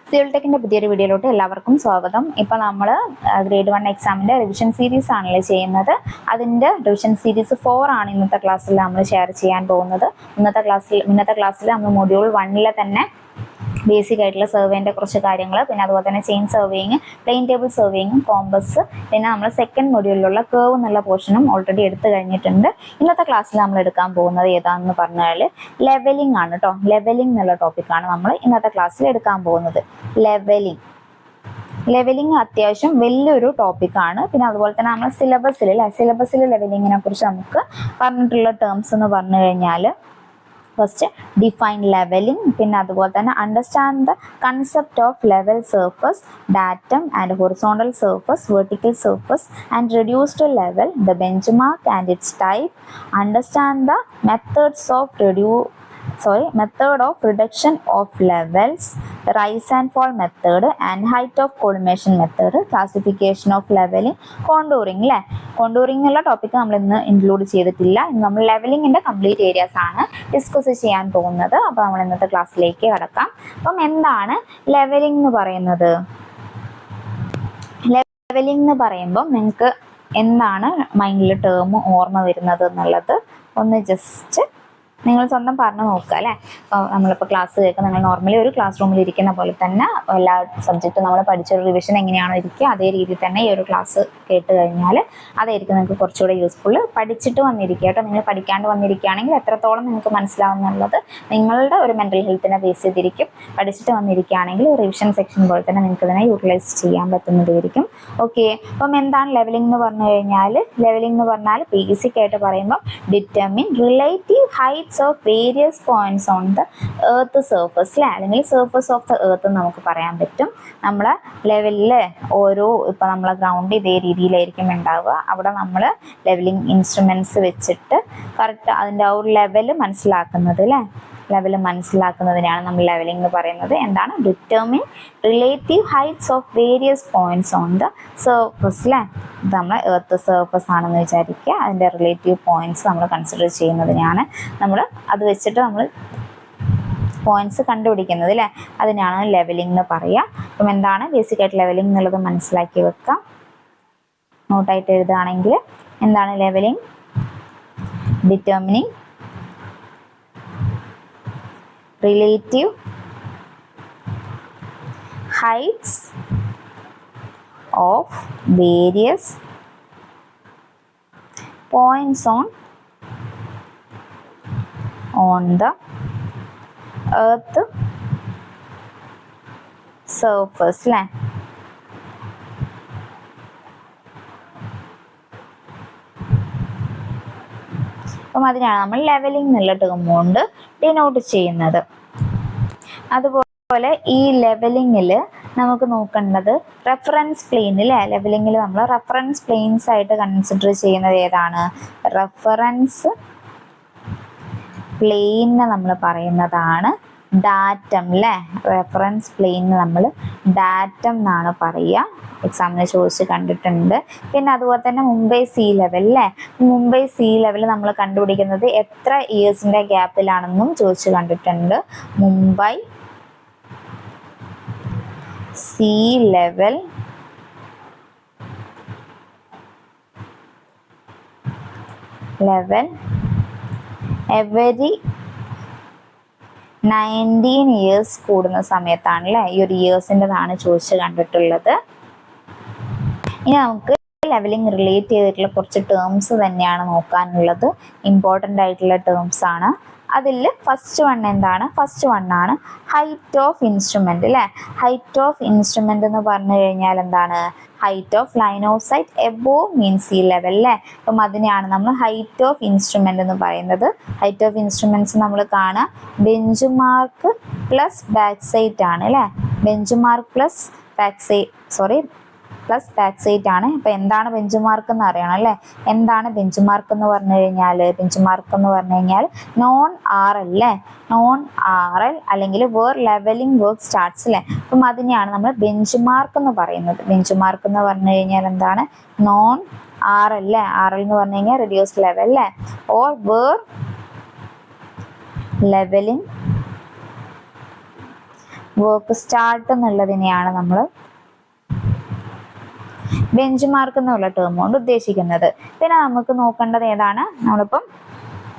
Civil ടെക്കിന്റെ പുതിയൊരു വീഡിയോയിലോട്ട് എല്ലാവർക്കും സ്വാഗതം. ഇപ്പോൾ നമ്മൾ ഗ്രേഡ് 1 എക്സാമിന്റെ റിവിഷൻ സീരീസ് ആണല്ലോ ചെയ്യുന്നത്. അതിന്റെ റിവിഷൻ സീരീസ് 4 ആണ് ഇന്നത്തെ ക്ലാസ്സിൽ നമ്മൾ ഷെയർ ചെയ്യാൻ പോകുന്നത്. ഇന്നത്തെ ക്ലാസ്സിൽ നമ്മൾ മൊഡ്യൂൾ 1 തന്നെ ബേസിക് ആയിട്ടുള്ള സർവേന്റെ കുറച്ച് കാര്യങ്ങൾ, പിന്നെ അതുപോലെ തന്നെ chain surveying, plane table surveying, compass, പിന്നെ നമ്മൾ സെക്കൻഡ് മൊഡ്യൂളിലുള്ള കേർവ് എന്നുള്ള പോർഷനും ഓൾറെഡി എടുത്തു കഴിഞ്ഞിട്ടുണ്ട്. ഇന്നത്തെ ക്ലാസ്സിൽ നമ്മൾ എടുക്കാൻ പോകുന്നത് ഏതാണെന്ന് പറഞ്ഞാൽ ലെവലിംഗ് ആണ് കേട്ടോ. ലെവലിംഗ് എന്നുള്ള ടോപ്പിക്കാണ് നമ്മൾ ഇന്നത്തെ ക്ലാസ്സിൽ എടുക്കാൻ പോകുന്നത്. ലെവലിംഗ് അത്യാവശ്യം വലിയൊരു ടോപ്പിക്കാണ്. പിന്നെ അതുപോലെ തന്നെ നമ്മൾ സിലബസിൽ ലെവലിങ്ങിനെ കുറിച്ച് നമുക്ക് പറഞ്ഞിട്ടുള്ള ടേംസ് എന്ന് പറഞ്ഞു കഴിഞ്ഞാൽ ഫസ്റ്റ് ഡിഫൈൻ ലെവലിംഗ്, പിന്നെ അതുപോലെ തന്നെ understand the concept of level surface, datum and horizontal surface, vertical surface and reduced level, the bench mark and its type, understand the method of reduction of levels, rise and fall method and height of collimation method, classification of leveling, contouring അല്ലേ. Contouring എന്നുള്ള topic നമ്മൾ ഇന്ന് include ചെയ്തിട്ടില്ല. ഇന്ന് നമ്മൾ ലെവലിങ്ങിന്റെ complete areas ആണ് discuss ചെയ്യാൻ പോകുന്നത്. അപ്പോൾ നമ്മൾ ഇന്നത്തെ ക്ലാസ്സിലേക്ക് കടക്കാം. അപ്പം എന്താണ് ലെവലിംഗ് എന്ന് പറയുന്നത്? ലെവലിംഗ് എന്ന് പറയുമ്പോൾ നിങ്ങൾക്ക് എന്താണ് മൈൻഡിൽ ടേം ഓർമ്മ വരുന്നത് എന്നുള്ളത് ഒന്ന് ജസ്റ്റ് നിങ്ങൾ സ്വന്തം പറഞ്ഞു നോക്കുക അല്ലേ. നമ്മളിപ്പോൾ ക്ലാസ് കേൾക്കുക, നിങ്ങൾ നോർമലി ഒരു ക്ലാസ് റൂമിൽ ഇരിക്കുന്ന പോലെ തന്നെ എല്ലാ സബ്ജക്റ്റും നമ്മൾ പഠിച്ചൊരു റിവിഷൻ എങ്ങനെയാണോ ഇരിക്കുക അതേ രീതിയിൽ തന്നെ ഈ ഒരു ക്ലാസ് കേട്ട് കഴിഞ്ഞാൽ അതായിരിക്കും നിങ്ങൾക്ക് കുറച്ചുകൂടെ യൂസ്ഫുൾ. പഠിച്ചിട്ട് വന്നിരിക്കുക കേട്ടോ. നിങ്ങൾ പഠിക്കാണ്ട് വന്നിരിക്കുകയാണെങ്കിൽ എത്രത്തോളം നിങ്ങൾക്ക് മനസ്സിലാവുന്നുള്ളത് നിങ്ങളുടെ ഒരു മെൻ്റൽ ഹെൽത്തിനെ ബേസ് ചെയ്തിരിക്കും. പഠിച്ചിട്ട് വന്നിരിക്കുകയാണെങ്കിൽ റിവിഷൻ സെക്ഷൻ പോലെ തന്നെ നിങ്ങൾക്ക് ഇതിനെ യൂട്ടിലൈസ് ചെയ്യാൻ പറ്റുന്നതായിരിക്കും. ഓക്കെ, അപ്പം എന്താണ് ലെവലിംഗ് എന്ന് പറഞ്ഞു കഴിഞ്ഞാൽ? ലെവലിംഗ് എന്ന് പറഞ്ഞാൽ ബേസിക് ആയിട്ട് പറയുമ്പോൾ determine relative heights of various points on the earth surface അല്ലേ, അല്ലെങ്കിൽ സർഫസ് ഓഫ് ദ എർത്ത് നമുക്ക് പറയാൻ പറ്റും. നമ്മളെ ലെവലിൽ ഇപ്പം നമ്മളെ ഗ്രൗണ്ട് ഇതേ രീതിയിലായിരിക്കും ഉണ്ടാവുക. അവിടെ നമ്മൾ ലെവലിംഗ് ഇൻസ്ട്രുമെൻറ്റ്സ് വെച്ചിട്ട് കറക്റ്റ് അതിൻ്റെ ആ ഒരു ലെവല് മനസ്സിലാക്കുന്നത് അല്ലേ. ലെവൽ മനസ്സിലാക്കുന്നതിനാണ് നമ്മൾ ലെവലിംഗ് എന്ന് പറയുന്നത്. എന്താണ്? Determine relative heights of various points on the surface അല്ലേ. ഇത് നമ്മൾ എർത്ത് സർഫസ് ആണെന്ന് വിചാരിക്കുക. അതിൻ്റെ റിലേറ്റീവ് പോയിന്റ്സ് നമ്മൾ കൺസിഡർ ചെയ്യുന്നതിനാണ് നമ്മൾ അത് വെച്ചിട്ട് നമ്മൾ പോയിന്റ്സ് കണ്ടുപിടിക്കുന്നത് അല്ലേ. അതിനാണ് ലെവലിംഗ് എന്ന് പറയുക. അപ്പം എന്താണ് ബേസിക് ആയിട്ട് ലെവലിംഗ് എന്നുള്ളത് മനസ്സിലാക്കി വെക്കാം. നോട്ടായിട്ട് എഴുതുകയാണെങ്കിൽ എന്താണ് levelling? Determining relative heights of various points on the earth surface അല്ലേ. അപ്പം അതിനാണ് നമ്മൾ ലെവലിംഗ് എന്നുള്ള ടേം കൊണ്ട് ഡിനോട്ട് ചെയ്യുന്നത്. അതുപോലെ ഈ ലെവലിങ്ങിൽ നമുക്ക് നോക്കേണ്ടത് റെഫറൻസ് പ്ലെയിൻ അല്ലേ. ലെവലിങ്ങിൽ നമ്മൾ റെഫറൻസ് പ്ലെയിൻസ് ആയിട്ട് കൺസിഡർ ചെയ്യുന്നത് ഏതാണ്? റെഫറൻസ് പ്ലെയിനെ നമ്മൾ പറയുന്നതാണ് ഡാറ്റം അല്ലേ. റെഫറൻസ് പ്ലെയിന് നമ്മൾ ഡാറ്റം എന്നാണ് പറയുക. എക്സാമിന് ചോദിച്ച് കണ്ടിട്ടുണ്ട്. പിന്നെ അതുപോലെ തന്നെ മുംബൈ സീ ലെവൽ അല്ലേ. മുംബൈ സീ ലെവൽ നമ്മൾ കണ്ടുപിടിക്കുന്നത് എത്ര ഇയേഴ്സിൻ്റെ ഗ്യാപ്പിലാണെന്നും ചോദിച്ച് കണ്ടിട്ടുണ്ട്. Mumbai see level every 19 years കൂടുന്ന സമയത്താണ് അല്ലേ. ഈ ഒരു ഇയേഴ്സിൻ്റെതാണ് ചോദിച്ച് കണ്ടിട്ടുള്ളത്. ഇനി നമുക്ക് ലെവലിംഗ് റിലേറ്റ് ചെയ്തിട്ടുള്ള കുറച്ച് ടേംസ് തന്നെയാണ് നോക്കാനുള്ളത്. ഇമ്പോർട്ടൻ്റ് ആയിട്ടുള്ള ടേംസ് ആണ്. അതിൽ ഫസ്റ്റ് വൺ എന്താണ്? ഫസ്റ്റ് വൺ ആണ് ഹൈറ്റ് ഓഫ് ഇൻസ്ട്രുമെൻ്റ് അല്ലേ. ഹൈറ്റ് ഓഫ് ഇൻസ്ട്രുമെൻ്റ് എന്ന് പറഞ്ഞു കഴിഞ്ഞാൽ എന്താണ്? Height of line of sight above mean sea level അല്ലേ. അപ്പം അതിനെയാണ് നമ്മൾ ഹൈറ്റ് ഓഫ് ഇൻസ്ട്രുമെൻ്റ് എന്ന് പറയുന്നത്. ഹൈറ്റ് ഓഫ് ഇൻസ്ട്രുമെൻറ്റ്സ് നമ്മൾ കാണുക bench mark plus back site ആണ് അല്ലേ. Bench mark plus back site ആണ്. അപ്പോൾ എന്താണ് ബെഞ്ച് മാർക്ക് എന്ന് അറിയണം അല്ലേ. എന്താണ് ബെഞ്ച് മാർക്ക് എന്ന് പറഞ്ഞു കഴിഞ്ഞാൽ? ബെഞ്ച് മാർക്ക് എന്ന് പറഞ്ഞു കഴിഞ്ഞാൽ നോൺ ആർ എൽ അല്ലേ. നോൺ ആർ എൽ അല്ലെങ്കിൽ വേർ ലെവലിംഗ് വർക്ക് സ്റ്റാർട്ട്സ് അല്ലേ. അപ്പം അതിനെയാണ് നമ്മൾ ബെഞ്ച് മാർക്ക് എന്ന് പറയുന്നത്. ബെഞ്ച് മാർക്ക് എന്ന് പറഞ്ഞു കഴിഞ്ഞാൽ എന്താണ്? നോൺ ആർ എൽ അല്ലേ. ആർ എൽ എന്ന് പറഞ്ഞു കഴിഞ്ഞാൽ റെഡ്യൂസ് ലെവൽ അല്ലേ. Or where levelling work start എന്നുള്ളതിനെയാണ് നമ്മൾ ബെഞ്ച് മാർക്ക് എന്നുള്ള ടേം കൊണ്ട് ഉദ്ദേശിക്കുന്നത്. പിന്നെ നമുക്ക് നോക്കേണ്ടത് ഏതാണ്, നമ്മളിപ്പം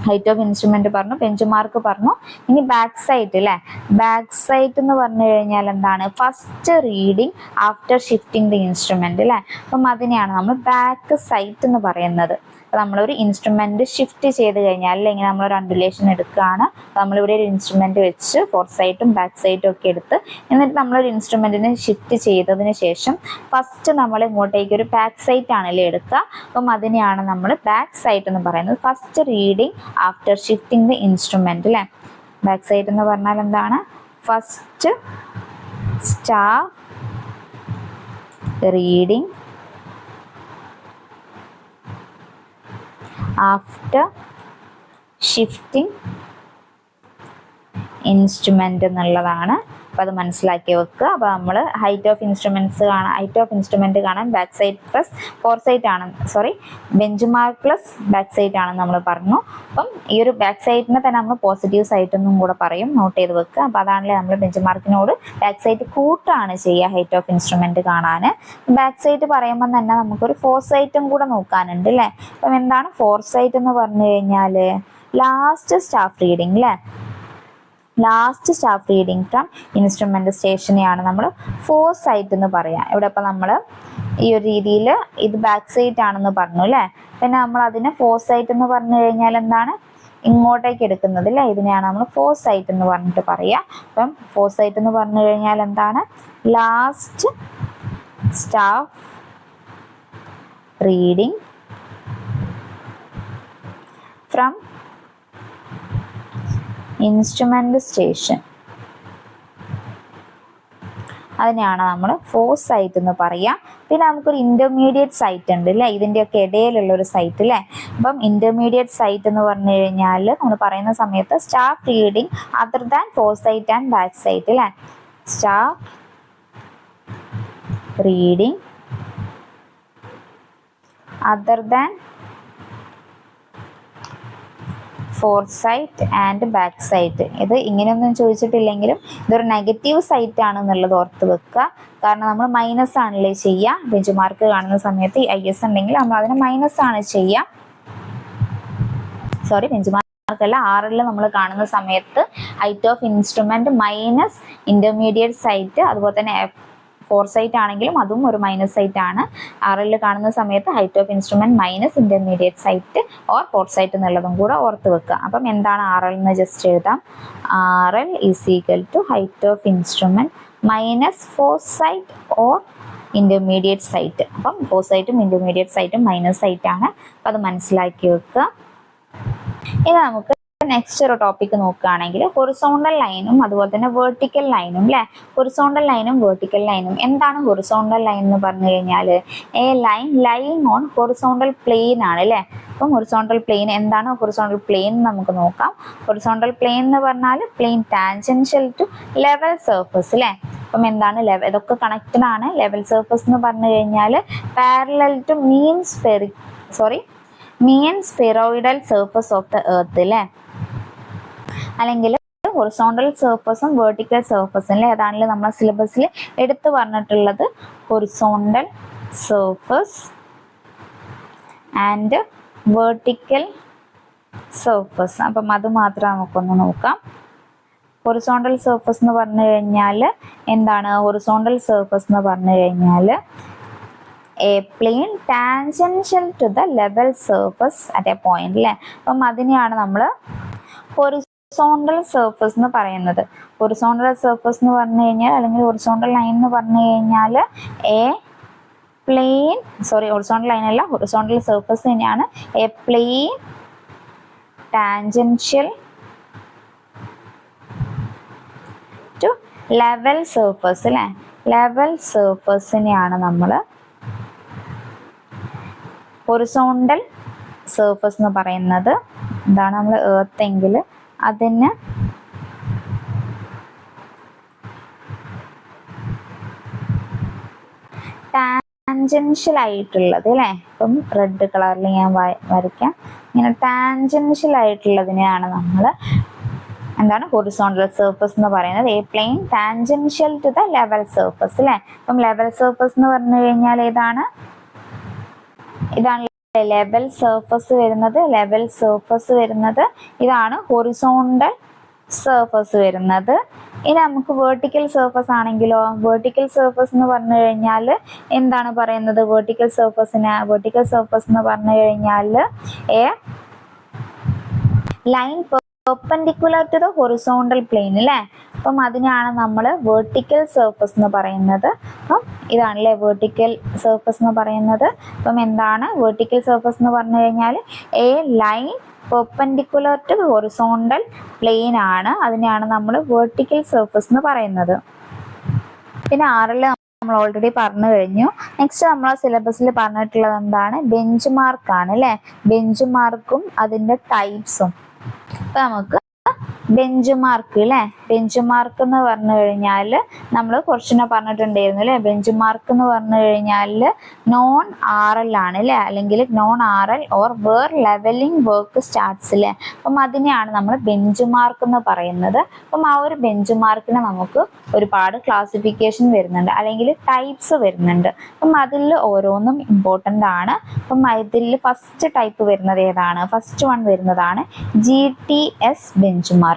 ഹൈറ്റ് ഓഫ് ഇൻസ്ട്രുമെന്റ് പറഞ്ഞു, ബെഞ്ച് മാർക്ക് പറഞ്ഞു. ഇനി ബാക്ക് സൈറ്റ് അല്ലേ, ബാക്ക് സൈറ്റ് എന്ന് പറഞ്ഞു കഴിഞ്ഞാൽ എന്താണ്, first reading after shifting the instrument അല്ലേ. അപ്പം അതിനെയാണ് നമ്മൾ ബാക്ക് സൈറ്റ് എന്ന് പറയുന്നത്. നമ്മളൊരു ഇൻസ്ട്രുമെന്റ് ഷിഫ്റ്റ് ചെയ്ത് കഴിഞ്ഞാൽ, അല്ലെങ്കിൽ നമ്മളൊരു അണ്ടുലേഷൻ എടുക്കുകയാണ്, നമ്മളിവിടെ ഒരു ഇൻസ്ട്രുമെന്റ് വെച്ച് ഫോർ സൈറ്റും ബാക്ക് സൈറ്റും ഒക്കെ എടുത്ത്, എന്നിട്ട് നമ്മളൊരു ഇൻസ്ട്രുമെന്റിനെ ഷിഫ്റ്റ് ചെയ്തതിന് ശേഷം ഫസ്റ്റ് നമ്മൾ ഇങ്ങോട്ടേക്ക് ഒരു ബാക്ക് സൈറ്റ് ആണല്ലേ എടുക്കുക. അപ്പം അതിനെയാണ് നമ്മൾ ബാക്ക് സൈറ്റ് എന്ന് പറയുന്നത്. First reading after shifting the instrument അല്ലേ. ബാക്ക് സൈറ്റ് എന്ന് പറഞ്ഞാൽ എന്താണ്, first staff reading after shifting instrument എന്നുള്ളതാണ്. അപ്പം അത് മനസ്സിലാക്കി വെക്കുക. അപ്പോൾ നമ്മൾ ഹൈറ്റ് ഓഫ് ഇൻസ്ട്രുമെന്റ് കാണാൻ back side plus fore sight ആണ്, bench mark plus back sight ആണെന്ന് നമ്മൾ പറഞ്ഞു. അപ്പം ഈ ഒരു ബാക്ക് സൈറ്റിനെ തന്നെ നമ്മൾ പോസിറ്റീവ് സൈറ്റ് എന്നും കൂടെ പറയും, നോട്ട് ചെയ്ത് വെക്കുക. അപ്പോൾ അതാണല്ലേ നമ്മൾ ബെഞ്ച് മാർക്കിനോട് ബാക്ക് സൈറ്റ് കൂട്ടാണ് ചെയ്യുക ഹൈറ്റ് ഓഫ് ഇൻസ്ട്രുമെന്റ് കാണാൻ. ബാക്ക് സൈറ്റ് പറയുമ്പോൾ തന്നെ നമുക്കൊരു ഫോർ സൈറ്റും കൂടെ നോക്കാനുണ്ട് അല്ലേ. അപ്പം എന്താണ് ഫോർ സൈറ്റ് എന്ന് പറഞ്ഞു കഴിഞ്ഞാൽ ലാസ്റ്റ് സ്റ്റാഫ് റീഡിങ് അല്ലേ. Last staff reading from instrument സ്റ്റേഷനെയാണ് നമ്മൾ ഫോർ സൈറ്റ് എന്ന് പറയാം. ഇവിടെ ഇപ്പം നമ്മൾ ഈ ഒരു രീതിയിൽ ഇത് ബാക്ക് സൈറ്റ് ആണെന്ന് പറഞ്ഞു അല്ലേ. പിന്നെ നമ്മൾ അതിനെ ഫോർ സൈറ്റ് എന്ന് പറഞ്ഞു കഴിഞ്ഞാൽ എന്താണ്, ഇങ്ങോട്ടേക്ക് എടുക്കുന്നത് അല്ലേ, ഇതിനെയാണ് നമ്മൾ ഫോർ സൈറ്റ് എന്ന് പറഞ്ഞിട്ട് പറയാം. അപ്പം ഫോർ സൈറ്റ് എന്ന് പറഞ്ഞു കഴിഞ്ഞാൽ എന്താണ്, last staff reading from instrument station, അതിനെയാണ് നമ്മൾ ഫോർ സൈറ്റ് എന്ന് പറയാം. പിന്നെ നമുക്കൊരു ഇന്റർമീഡിയറ്റ് സൈറ്റ് ഉണ്ട് അല്ലേ, ഇതിൻ്റെയൊക്കെ ഇടയിലുള്ള ഒരു സൈറ്റ് അല്ലേ. അപ്പം ഇന്റർമീഡിയറ്റ് സൈറ്റ് എന്ന് പറഞ്ഞു കഴിഞ്ഞാൽ നമ്മൾ പറയുന്ന സമയത്ത് staff reading other than fore sight and back sight അല്ലേ. Staff reading other than fore sight and back sight. ഇത് ഇങ്ങനെയൊന്നും ചോദിച്ചിട്ടില്ലെങ്കിലും ഇതൊരു നെഗറ്റീവ് സൈറ്റ് ആണെന്നുള്ളത് ഓർത്ത് വെക്കുക. കാരണം നമ്മൾ മൈനസ് ആണല്ലേ ചെയ്യുക. ബെഞ്ച് മാർക്ക് കാണുന്ന സമയത്ത് IS ഉണ്ടെങ്കിൽ നമ്മൾ അതിനെ മൈനസ് ആണ് ചെയ്യുക. ബെഞ്ച് മാർക്കല്ല, RL നമ്മൾ കാണുന്ന സമയത്ത് height of instrument minus intermediate sight, അതുപോലെ തന്നെ ഫോർ സൈറ്റ് ആണെങ്കിലും അതും ഒരു മൈനസ് സൈറ്റ് ആണ്. RL കാണുന്ന സമയത്ത് height of instrument minus intermediate sight or fore sight എന്നുള്ളതും കൂടെ ഓർത്ത് വെക്കുക. അപ്പം എന്താണ് RL എന്ന് ജസ്റ്റ് എഴുതാം. RL is equal to height of instrument minus fore sight or intermediate sight. അപ്പം ഫോർ സൈറ്റും ഇന്റർമീഡിയറ്റ് സൈറ്റും മൈനസ് സൈറ്റ് ആണ്. അപ്പം അത് മനസ്സിലാക്കി വെക്കുക. ഇനി നമുക്ക് നെക്സ്റ്റ് ഒരു ടോപ്പിക് നോക്കുകയാണെങ്കിൽ ഹൊറിസോണ്ടൽ ലൈനും അതുപോലെ തന്നെ വെർട്ടിക്കൽ ലൈനും അല്ലേ. ഹൊറിസോണ്ടൽ ലൈനും വെർട്ടിക്കൽ ലൈനും. എന്താണ് ഹൊറിസോണ്ടൽ ലൈൻ എന്ന് പറഞ്ഞു കഴിഞ്ഞാൽ a line lying on horizontal plane ആണ് അല്ലേ. അപ്പം ഹൊറിസോണ്ടൽ പ്ലെയിൻ എന്താണ്, ഹൊറിസോണ്ടൽ പ്ലെയിൻ നമുക്ക് നോക്കാം. ഹൊറിസോണ്ടൽ പ്ലെയിൻ എന്ന് പറഞ്ഞാൽ plane tangential to level surface അല്ലേ. അപ്പം എന്താണ് ഇതൊക്കെ കണക്റ്റഡ് ആണ്. ലെവൽ സർഫസ് എന്ന് പറഞ്ഞു കഴിഞ്ഞാൽ parallel to mean spheroidal surface of the earth അല്ലേ. അല്ലെങ്കിൽ ഹൊറിസോണ്ടൽ സർഫസും വെർട്ടിക്കൽ സർഫസും അല്ലേ. അതാണല്ലോ നമ്മളെ സിലബസിൽ എടുത്തു പറഞ്ഞിട്ടുള്ളത്. Horizontal surface and vertical surface. അപ്പം അത് മാത്രം നമുക്കൊന്ന് നോക്കാം. ഹൊറിസോണ്ടൽ സർഫസ് എന്ന് പറഞ്ഞു കഴിഞ്ഞാൽ എന്താണ്, ഹൊറിസോണ്ടൽ സർഫസ് എന്ന് പറഞ്ഞു കഴിഞ്ഞാൽ a plane tangential to the level surface at a point അല്ലേ. അപ്പം അതിനെയാണ് നമ്മൾ ഹൊറിസോണ്ടൽ സർഫസ് എന്ന് പറയുന്നത്. ഹൊറിസോണ്ടൽ സർഫസ് എന്ന് പറഞ്ഞു കഴിഞ്ഞാൽ, അല്ലെങ്കിൽ ഹൊറിസോണ്ടൽ ലൈൻ എന്ന് പറഞ്ഞു കഴിഞ്ഞാൽ ഹൊറിസോണ്ടൽ ലൈൻ അല്ല, ഹൊറിസോണ്ടൽ സർഫസ് തന്നെയാണ്. A plane tangential to level surface അല്ലേ. ലെവൽ സർഫസിനെയാണ് നമ്മൾ ഹൊറിസോണ്ടൽ സർഫസ് എന്ന് പറയുന്നത്. എന്താണ് നമ്മൾ എർത്ത് എങ്കിൽ അതിന് ടാൻജൻഷ്യൽ ആയിട്ടുള്ളത് അല്ലേ. ഇപ്പം റെഡ് കളറിൽ ഞാൻ വരയ്ക്കാം. ഇങ്ങനെ ടാൻജൻഷ്യൽ ആയിട്ടുള്ളതിനെയാണ് നമ്മൾ എന്താണ് ഹൊറിസോണ്ടൽ സർഫസ് എന്ന് പറയുന്നത്. A plane tangential to the level surface അല്ലേ. അപ്പം ലെവൽ സർഫസ് എന്ന് പറഞ്ഞു കഴിഞ്ഞാൽ ഏതാണ്? ഇതാണ് ലെവൽ സർഫസ് വരുന്നത്. ലെവൽ സർഫസ് വരുന്നത് ഇതാണ് ഹൊറിസോണ്ടൽ സർഫസ് വരുന്നത്. ഇനി നമുക്ക് വേർട്ടിക്കൽ സർഫസ് ആണെങ്കിലോ, വേർട്ടിക്കൽ സർഫസ് എന്ന് പറഞ്ഞു കഴിഞ്ഞാൽ എന്താണ് പറയുന്നത്? വേർട്ടിക്കൽ സർഫസിന് എന്ന് പറഞ്ഞു കഴിഞ്ഞാൽ a line perpendicular to the horizontal plane അല്ലേ. അപ്പം അതിനാണ് നമ്മൾ വേർട്ടിക്കൽ സർഫസ് എന്ന് പറയുന്നത്. അപ്പം ഇതാണല്ലേ വേർട്ടിക്കൽ സർഫസ് എന്ന് പറയുന്നത്. അപ്പം എന്താണ് വേർട്ടിക്കൽ സർഫസ് എന്ന് പറഞ്ഞു കഴിഞ്ഞാൽ a line perpendicular to horizontal plane ആണ്. അതിനെയാണ് നമ്മൾ വേർട്ടിക്കൽ സർഫസ് എന്ന് പറയുന്നത്. പിന്നെ 6 നമ്മൾ ഓൾറെഡി പറഞ്ഞു കഴിഞ്ഞു. നെക്സ്റ്റ് നമ്മൾ സിലബസിൽ പറഞ്ഞിട്ടുള്ളത് എന്താണ്? ബെഞ്ച് മാർക്കാണ് അല്ലേ. ബെഞ്ച് മാർക്കും അതിൻ്റെ ടൈപ്സും. അപ്പം നമുക്ക് ബെഞ്ച് മാർക്ക് അല്ലേ. ബെഞ്ച് മാർക്ക് എന്ന് പറഞ്ഞു കഴിഞ്ഞാൽ നമ്മൾ കുറച്ചിനെ പറഞ്ഞിട്ടുണ്ടായിരുന്നു അല്ലേ. ബെഞ്ച് മാർക്ക് എന്ന് പറഞ്ഞു കഴിഞ്ഞാൽ നോൺ RL ആണ് അല്ലേ, അല്ലെങ്കിൽ known RL or where levelling work starts അല്ലേ. അപ്പം അതിനെയാണ് നമ്മൾ ബെഞ്ച് മാർക്ക് എന്ന് പറയുന്നത്. അപ്പം ആ ഒരു ബെഞ്ച് മാർക്കിന് നമുക്ക് ഒരുപാട് ക്ലാസിഫിക്കേഷൻ വരുന്നുണ്ട്, അല്ലെങ്കിൽ ടൈപ്സ് വരുന്നുണ്ട്. അപ്പം അതിൽ ഓരോന്നും ഇമ്പോർട്ടൻ്റ് ആണ്. അപ്പം ഇതിൽ ഫസ്റ്റ് ടൈപ്പ് വരുന്നത് ഏതാണ്? ഫസ്റ്റ് വൺ വരുന്നതാണ് GTS bench mark.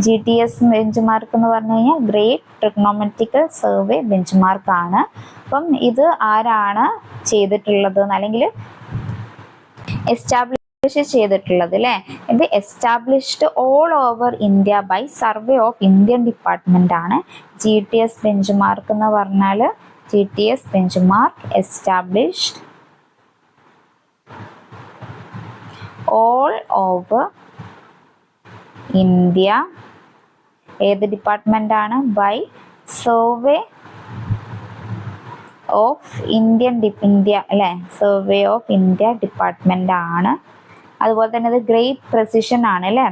GTS bench mark എന്ന് പറഞ്ഞു കഴിഞ്ഞാൽ great trigonometrical survey bench mark ആണ്. അപ്പം ഇത് ആരാണ് ചെയ്തിട്ടുള്ളത്, അല്ലെങ്കിൽ എസ്റ്റാബ്ലിഷ് ചെയ്തിട്ടുള്ളത് അല്ലേ. ഇത് established all over India by survey of Indian department ആണ്. GTS ബെഞ്ച് മാർക്ക് എന്ന് പറഞ്ഞാൽ GTS bench mark established all over India. ഏത് ഡിപ്പാർട്ട്മെന്റ് ആണ്? ബൈ സർവേ ഓഫ് ഇന്ത്യ അല്ലേ. സർവേ ഓഫ് ഇന്ത്യ ഡിപ്പാർട്ട്മെന്റ് ആണ്. അതുപോലെ തന്നെ ഇത് ഗ്രേറ്റ് പ്രെസിഷൻ ആണ് അല്ലേ.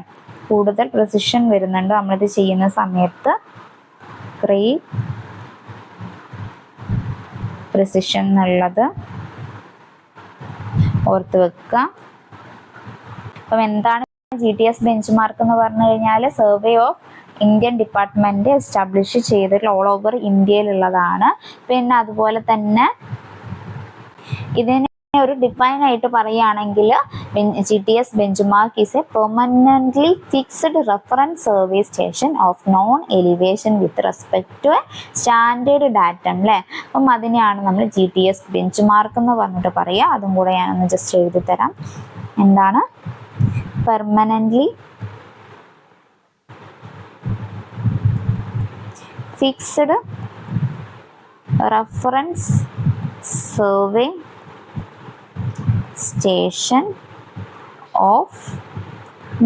കൂടുതൽ പ്രെസിഷൻ വരുന്നുണ്ട് നമ്മളിത് ചെയ്യുന്ന സമയത്ത്. ഗ്രേറ്റ് പ്രെസിഷൻ എന്നുള്ളത് ഓർത്ത് വെക്കുക. അപ്പം എന്താണ് GTS ബെഞ്ച് മാർക്ക് എന്ന് പറഞ്ഞു കഴിഞ്ഞാൽ survey of Indian department establish ചെയ്തിട്ടുള്ള ഓൾ ഓവർ ഇന്ത്യയിലുള്ളതാണ്. പിന്നെ അതുപോലെ തന്നെ ഇതിനെ ഒരു ഡിഫൈൻ ആയിട്ട് പറയുകയാണെങ്കിൽ GTS bench mark is a permanently fixed reference survey station of known elevation with respect to a standard datum അല്ലേ. അപ്പം അതിനെയാണ് നമ്മൾ GTS ബെഞ്ച് മാർക്ക് എന്ന് പറഞ്ഞിട്ട് പറയുക. അതും കൂടെ ഞാനൊന്ന് ജസ്റ്റ് എഴുതി തരാം. എന്താണ്? permanently fixed reference survey station of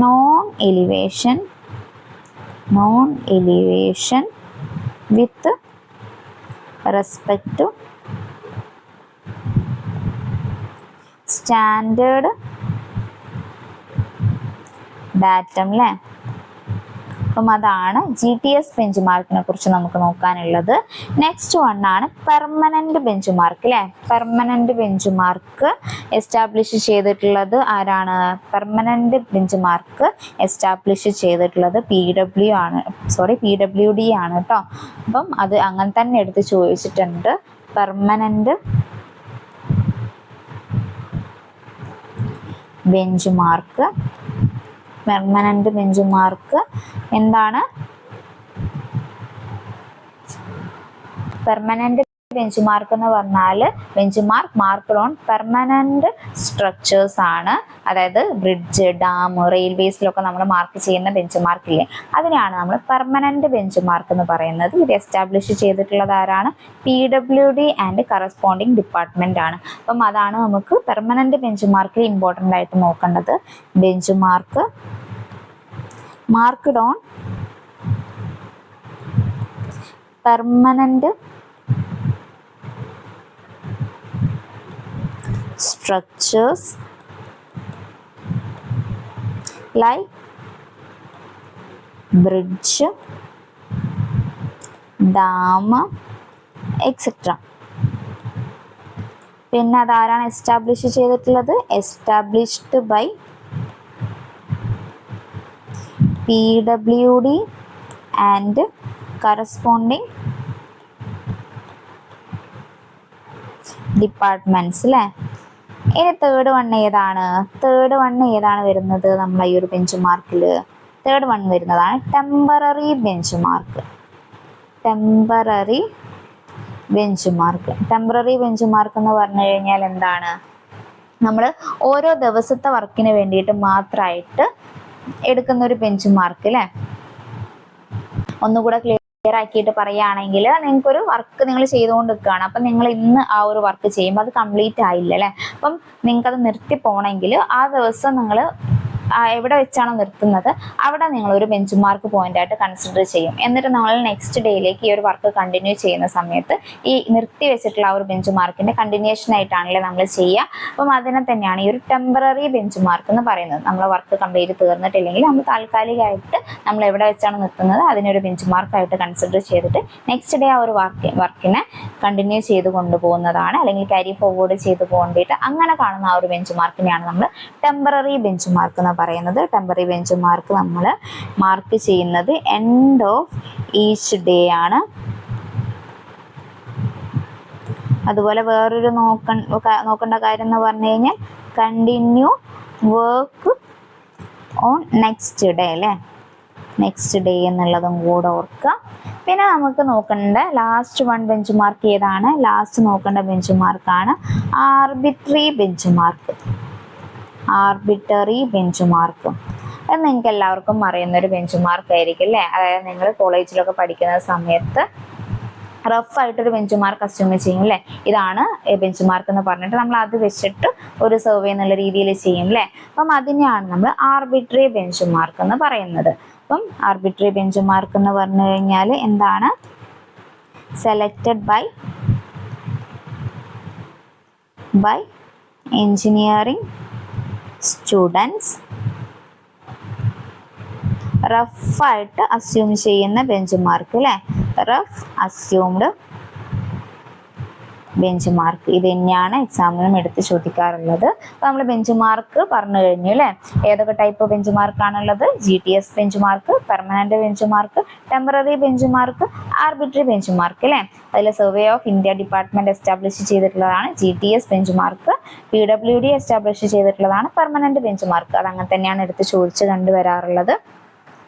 non elevation with respect to standard datum അല്ലേ. അപ്പം അതാണ് GTS ബെഞ്ച് മാർക്കിനെ കുറിച്ച് നമുക്ക് നോക്കാനുള്ളത്. നെക്സ്റ്റ് വൺ ആണ് പെർമനന്റ് ബെഞ്ച് മാർക്ക് അല്ലേ. പെർമനന്റ് ബെഞ്ച് മാർക്ക് എസ്റ്റാബ്ലിഷ് ചെയ്തിട്ടുള്ളത് ആരാണ്? പെർമനന്റ് ബെഞ്ച് മാർക്ക് എസ്റ്റാബ്ലിഷ് ചെയ്തിട്ടുള്ളത് PWD ആണ് കേട്ടോ. അപ്പം അത് അങ്ങനെ തന്നെ എടുത്ത് ചോദിച്ചിട്ടുണ്ട്. പെർമനന്റ് ബെഞ്ച് മാർക്ക് എന്താണ്? പെർമനന്റ് ബെഞ്ച് മാർക്ക് എന്ന് പറഞ്ഞാൽ bench mark on permanent structures ആണ്. അതായത് ബ്രിഡ്ജ്, ഡാം, റെയിൽവേസിലൊക്കെ നമ്മൾ മാർക്ക് ചെയ്യുന്ന ബെഞ്ച് മാർക്ക് ഇല്ലേ, അതിനെയാണ് നമ്മൾ പെർമനന്റ് ബെഞ്ച് മാർക്ക് എന്ന് പറയുന്നത്. ഇത് എസ്റ്റാബ്ലിഷ് ചെയ്തിട്ടുള്ളത് ആരാണ്? PWD ആൻഡ് കറസ്പോണ്ടിങ് ഡിപ്പാർട്ട്മെന്റ് ആണ്. അപ്പം അതാണ് നമുക്ക് പെർമനന്റ് ബെഞ്ച് മാർക്കിൽ ഇമ്പോർട്ടൻ്റ് ആയിട്ട് നോക്കേണ്ടത്. Bench mark marked on permanent structures like bridge, dam, etc. പിന്നെ അതാരാണ് എസ്റ്റാബ്ലിഷ് ചെയ്തിട്ടുള്ളത്? Established by PWD and corresponding departments അല്ലേ. ഇനി തേർഡ് വൺ ഏതാണ് വരുന്നത് നമ്മളെ ഈ ഒരു ബെഞ്ച് മാർക്കിൽ? തേർഡ് വൺ വരുന്നതാണ് temporary bench mark. Temporary bench mark എന്ന് പറഞ്ഞു കഴിഞ്ഞാൽ എന്താണ്? നമ്മൾ ഓരോ ദിവസത്തെ വർക്കിന് വേണ്ടിയിട്ട് മാത്രമായിട്ട് എടുക്കുന്ന ഒരു ബെഞ്ച് മാർക്ക് അല്ലേ. ഒന്നുകൂടെ ക്ലിയർ ആക്കിയിട്ട് പറയുകയാണെങ്കിൽ, നിങ്ങൾക്കൊരു വർക്ക് നിങ്ങൾ ചെയ്തുകൊണ്ട് നിൽക്കുകയാണ്. അപ്പം നിങ്ങൾ ഇന്ന് ആ ഒരു വർക്ക് ചെയ്യുമ്പോൾ അത് കംപ്ലീറ്റ് ആയില്ല അല്ലേ. അപ്പം നിങ്ങൾക്കത് നിർത്തി പോകണമെങ്കിൽ ആ ദിവസം നിങ്ങൾ എവിടെ വെച്ചാണോ നിർത്തുന്നത് അവിടെ നിങ്ങൾ ഒരു ബെഞ്ച് മാർക്ക് പോയിന്റ് ആയിട്ട് കൺസിഡർ ചെയ്യും. എന്നിട്ട് നമ്മൾ നെക്സ്റ്റ് ഡേയിലേക്ക് ഈ ഒരു വർക്ക് കണ്ടിന്യൂ ചെയ്യുന്ന സമയത്ത് ഈ നിർത്തി വെച്ചിട്ടുള്ള ആ ഒരു ബെഞ്ച് മാർക്കിന്റെ കണ്ടിന്യൂഷൻ ആയിട്ടാണല്ലേ നമ്മൾ ചെയ്യുക. അപ്പം അതിനെ തന്നെയാണ് ഈ ഒരു ടെമ്പററി ബെഞ്ച് മാർക്ക് എന്ന് പറയുന്നത്. നമ്മളെ വർക്ക് കംപ്ലീറ്റ് തീർന്നിട്ടില്ലെങ്കിൽ നമ്മൾ താൽക്കാലികമായിട്ട് നമ്മൾ എവിടെ വെച്ചാണ് നിർത്തുന്നത് അതിനൊരു ബെഞ്ച് മാർക്കായിട്ട് കൺസിഡർ ചെയ്തിട്ട് നെക്സ്റ്റ് ഡേ ആ ഒരു വർക്കിനെ കണ്ടിന്യൂ ചെയ്ത് കൊണ്ടുപോകുന്നതാണ്, അല്ലെങ്കിൽ ക്യാരി ഫോർവേഡ് ചെയ്ത് പോകേണ്ടിയിട്ട് അങ്ങനെ കാണുന്ന ആ ഒരു ബെഞ്ച് മാർക്കിനെയാണ് നമ്മൾ ടെമ്പററി ബെഞ്ച് മാർക്ക് എന്ന് പറയുന്നത്. ടെമ്പററി ബെഞ്ച് മാർക്ക് നമ്മൾ മാർക്ക് ചെയ്യുന്നത് എൻഡ് ഓഫ് ഈച്ച് ഡേ ആണ്. അതുപോലെ വേറൊരു നോക്കേണ്ട കാര്യം എന്ന് പറഞ്ഞു കഴിഞ്ഞാൽ continue work on next day അല്ലേ. നെക്സ്റ്റ് ഡേ എന്നുള്ളതും കൂടെ ഓർക്കുക. പിന്നെ നമുക്ക് നോക്കേണ്ട ലാസ്റ്റ് വൺ ബെഞ്ച് മാർക്ക് ഏതാണ്? ലാസ്റ്റ് നോക്കേണ്ട ബെഞ്ച് മാർക്കാണ് arbitrary bench mark. Arbitrary bench mark അത് നിങ്ങൾക്ക് എല്ലാവർക്കും അറിയുന്നൊരു ബെഞ്ച് മാർക്ക് ആയിരിക്കും അല്ലേ. അതായത് നിങ്ങൾ കോളേജിലൊക്കെ പഠിക്കുന്ന സമയത്ത് റഫായിട്ടൊരു ബെഞ്ച് മാർക്ക് അസ്യൂം ചെയ്യും അല്ലേ. ഇതാണ് ബെഞ്ച് മാർക്ക് എന്ന് പറഞ്ഞിട്ട് നമ്മൾ അത് വെച്ചിട്ട് ഒരു സർവേ എന്നുള്ള രീതിയിൽ ചെയ്യും അല്ലേ. അപ്പം അതിനെയാണ് നമ്മൾ ആർബിട്രറി ബെഞ്ച് മാർക്ക് എന്ന് പറയുന്നത്. അപ്പം ആർബിട്രറി ബെഞ്ച് മാർക്ക് എന്ന് പറഞ്ഞു കഴിഞ്ഞാൽ എന്താണ്? സെലക്റ്റഡ് ബൈ എഞ്ചിനീയറിംഗ് സ്റ്റുഡൻസ്, റഫായിട്ട് അസ്യൂം ചെയ്യുന്ന ബെഞ്ച് മാർക്ക് അല്ലേ. Rough assumed bench mark. ഇത് തന്നെയാണ് എക്സാമിനും എടുത്ത് ചോദിക്കാറുള്ളത്. അപ്പോൾ നമ്മൾ ബെഞ്ച് മാർക്ക് പറഞ്ഞു കഴിഞ്ഞു അല്ലേ. ഏതൊക്കെ ടൈപ്പ് ബെഞ്ച് മാർക്കാണുള്ളത്? GTS bench mark, permanent bench mark, temporary bench mark, arbitrary bench mark അല്ലേ. അതിൽ survey of India department establish ചെയ്തിട്ടുള്ളതാണ് GTS bench mark. PWD establish ചെയ്തിട്ടുള്ളതാണ് പെർമനന്റ് ബെഞ്ച് മാർക്ക്. അത് അങ്ങനെ തന്നെയാണ് എടുത്ത് ചോദിച്ച് കണ്ടുവരാറുള്ളത്.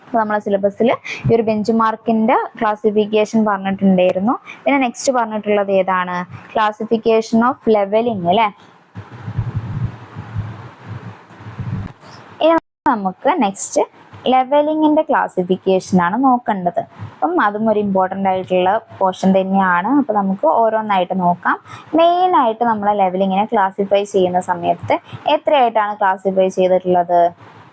അപ്പോൾ നമ്മളെ സിലബസിൽ ഈ ഒരു ബെഞ്ച് മാർക്കിന്റെ ക്ലാസിഫിക്കേഷൻ പറഞ്ഞിട്ടുണ്ടായിരുന്നു. പിന്നെ നെക്സ്റ്റ് പറഞ്ഞിട്ടുള്ളത് ഏതാണ്? ക്ലാസിഫിക്കേഷൻ ഓഫ് ലെവലിംഗ് അല്ലേ. ഇനി നമുക്ക് നെക്സ്റ്റ് ലെവലിങ്ങിന്റെ ക്ലാസിഫിക്കേഷൻ ആണ് നോക്കേണ്ടത്. അപ്പം അതും ഒരു ഇമ്പോർട്ടൻ്റ് ആയിട്ടുള്ള പോർഷൻ തന്നെയാണ്. അപ്പോൾ നമുക്ക് ഓരോന്നായിട്ട് നോക്കാം. മെയിനായിട്ട് നമ്മളെ ലെവലിങ്ങിനെ ക്ലാസിഫൈ ചെയ്യുന്ന സമയത്ത് എത്രയായിട്ടാണ് ക്ലാസിഫൈ ചെയ്തിട്ടുള്ളത്?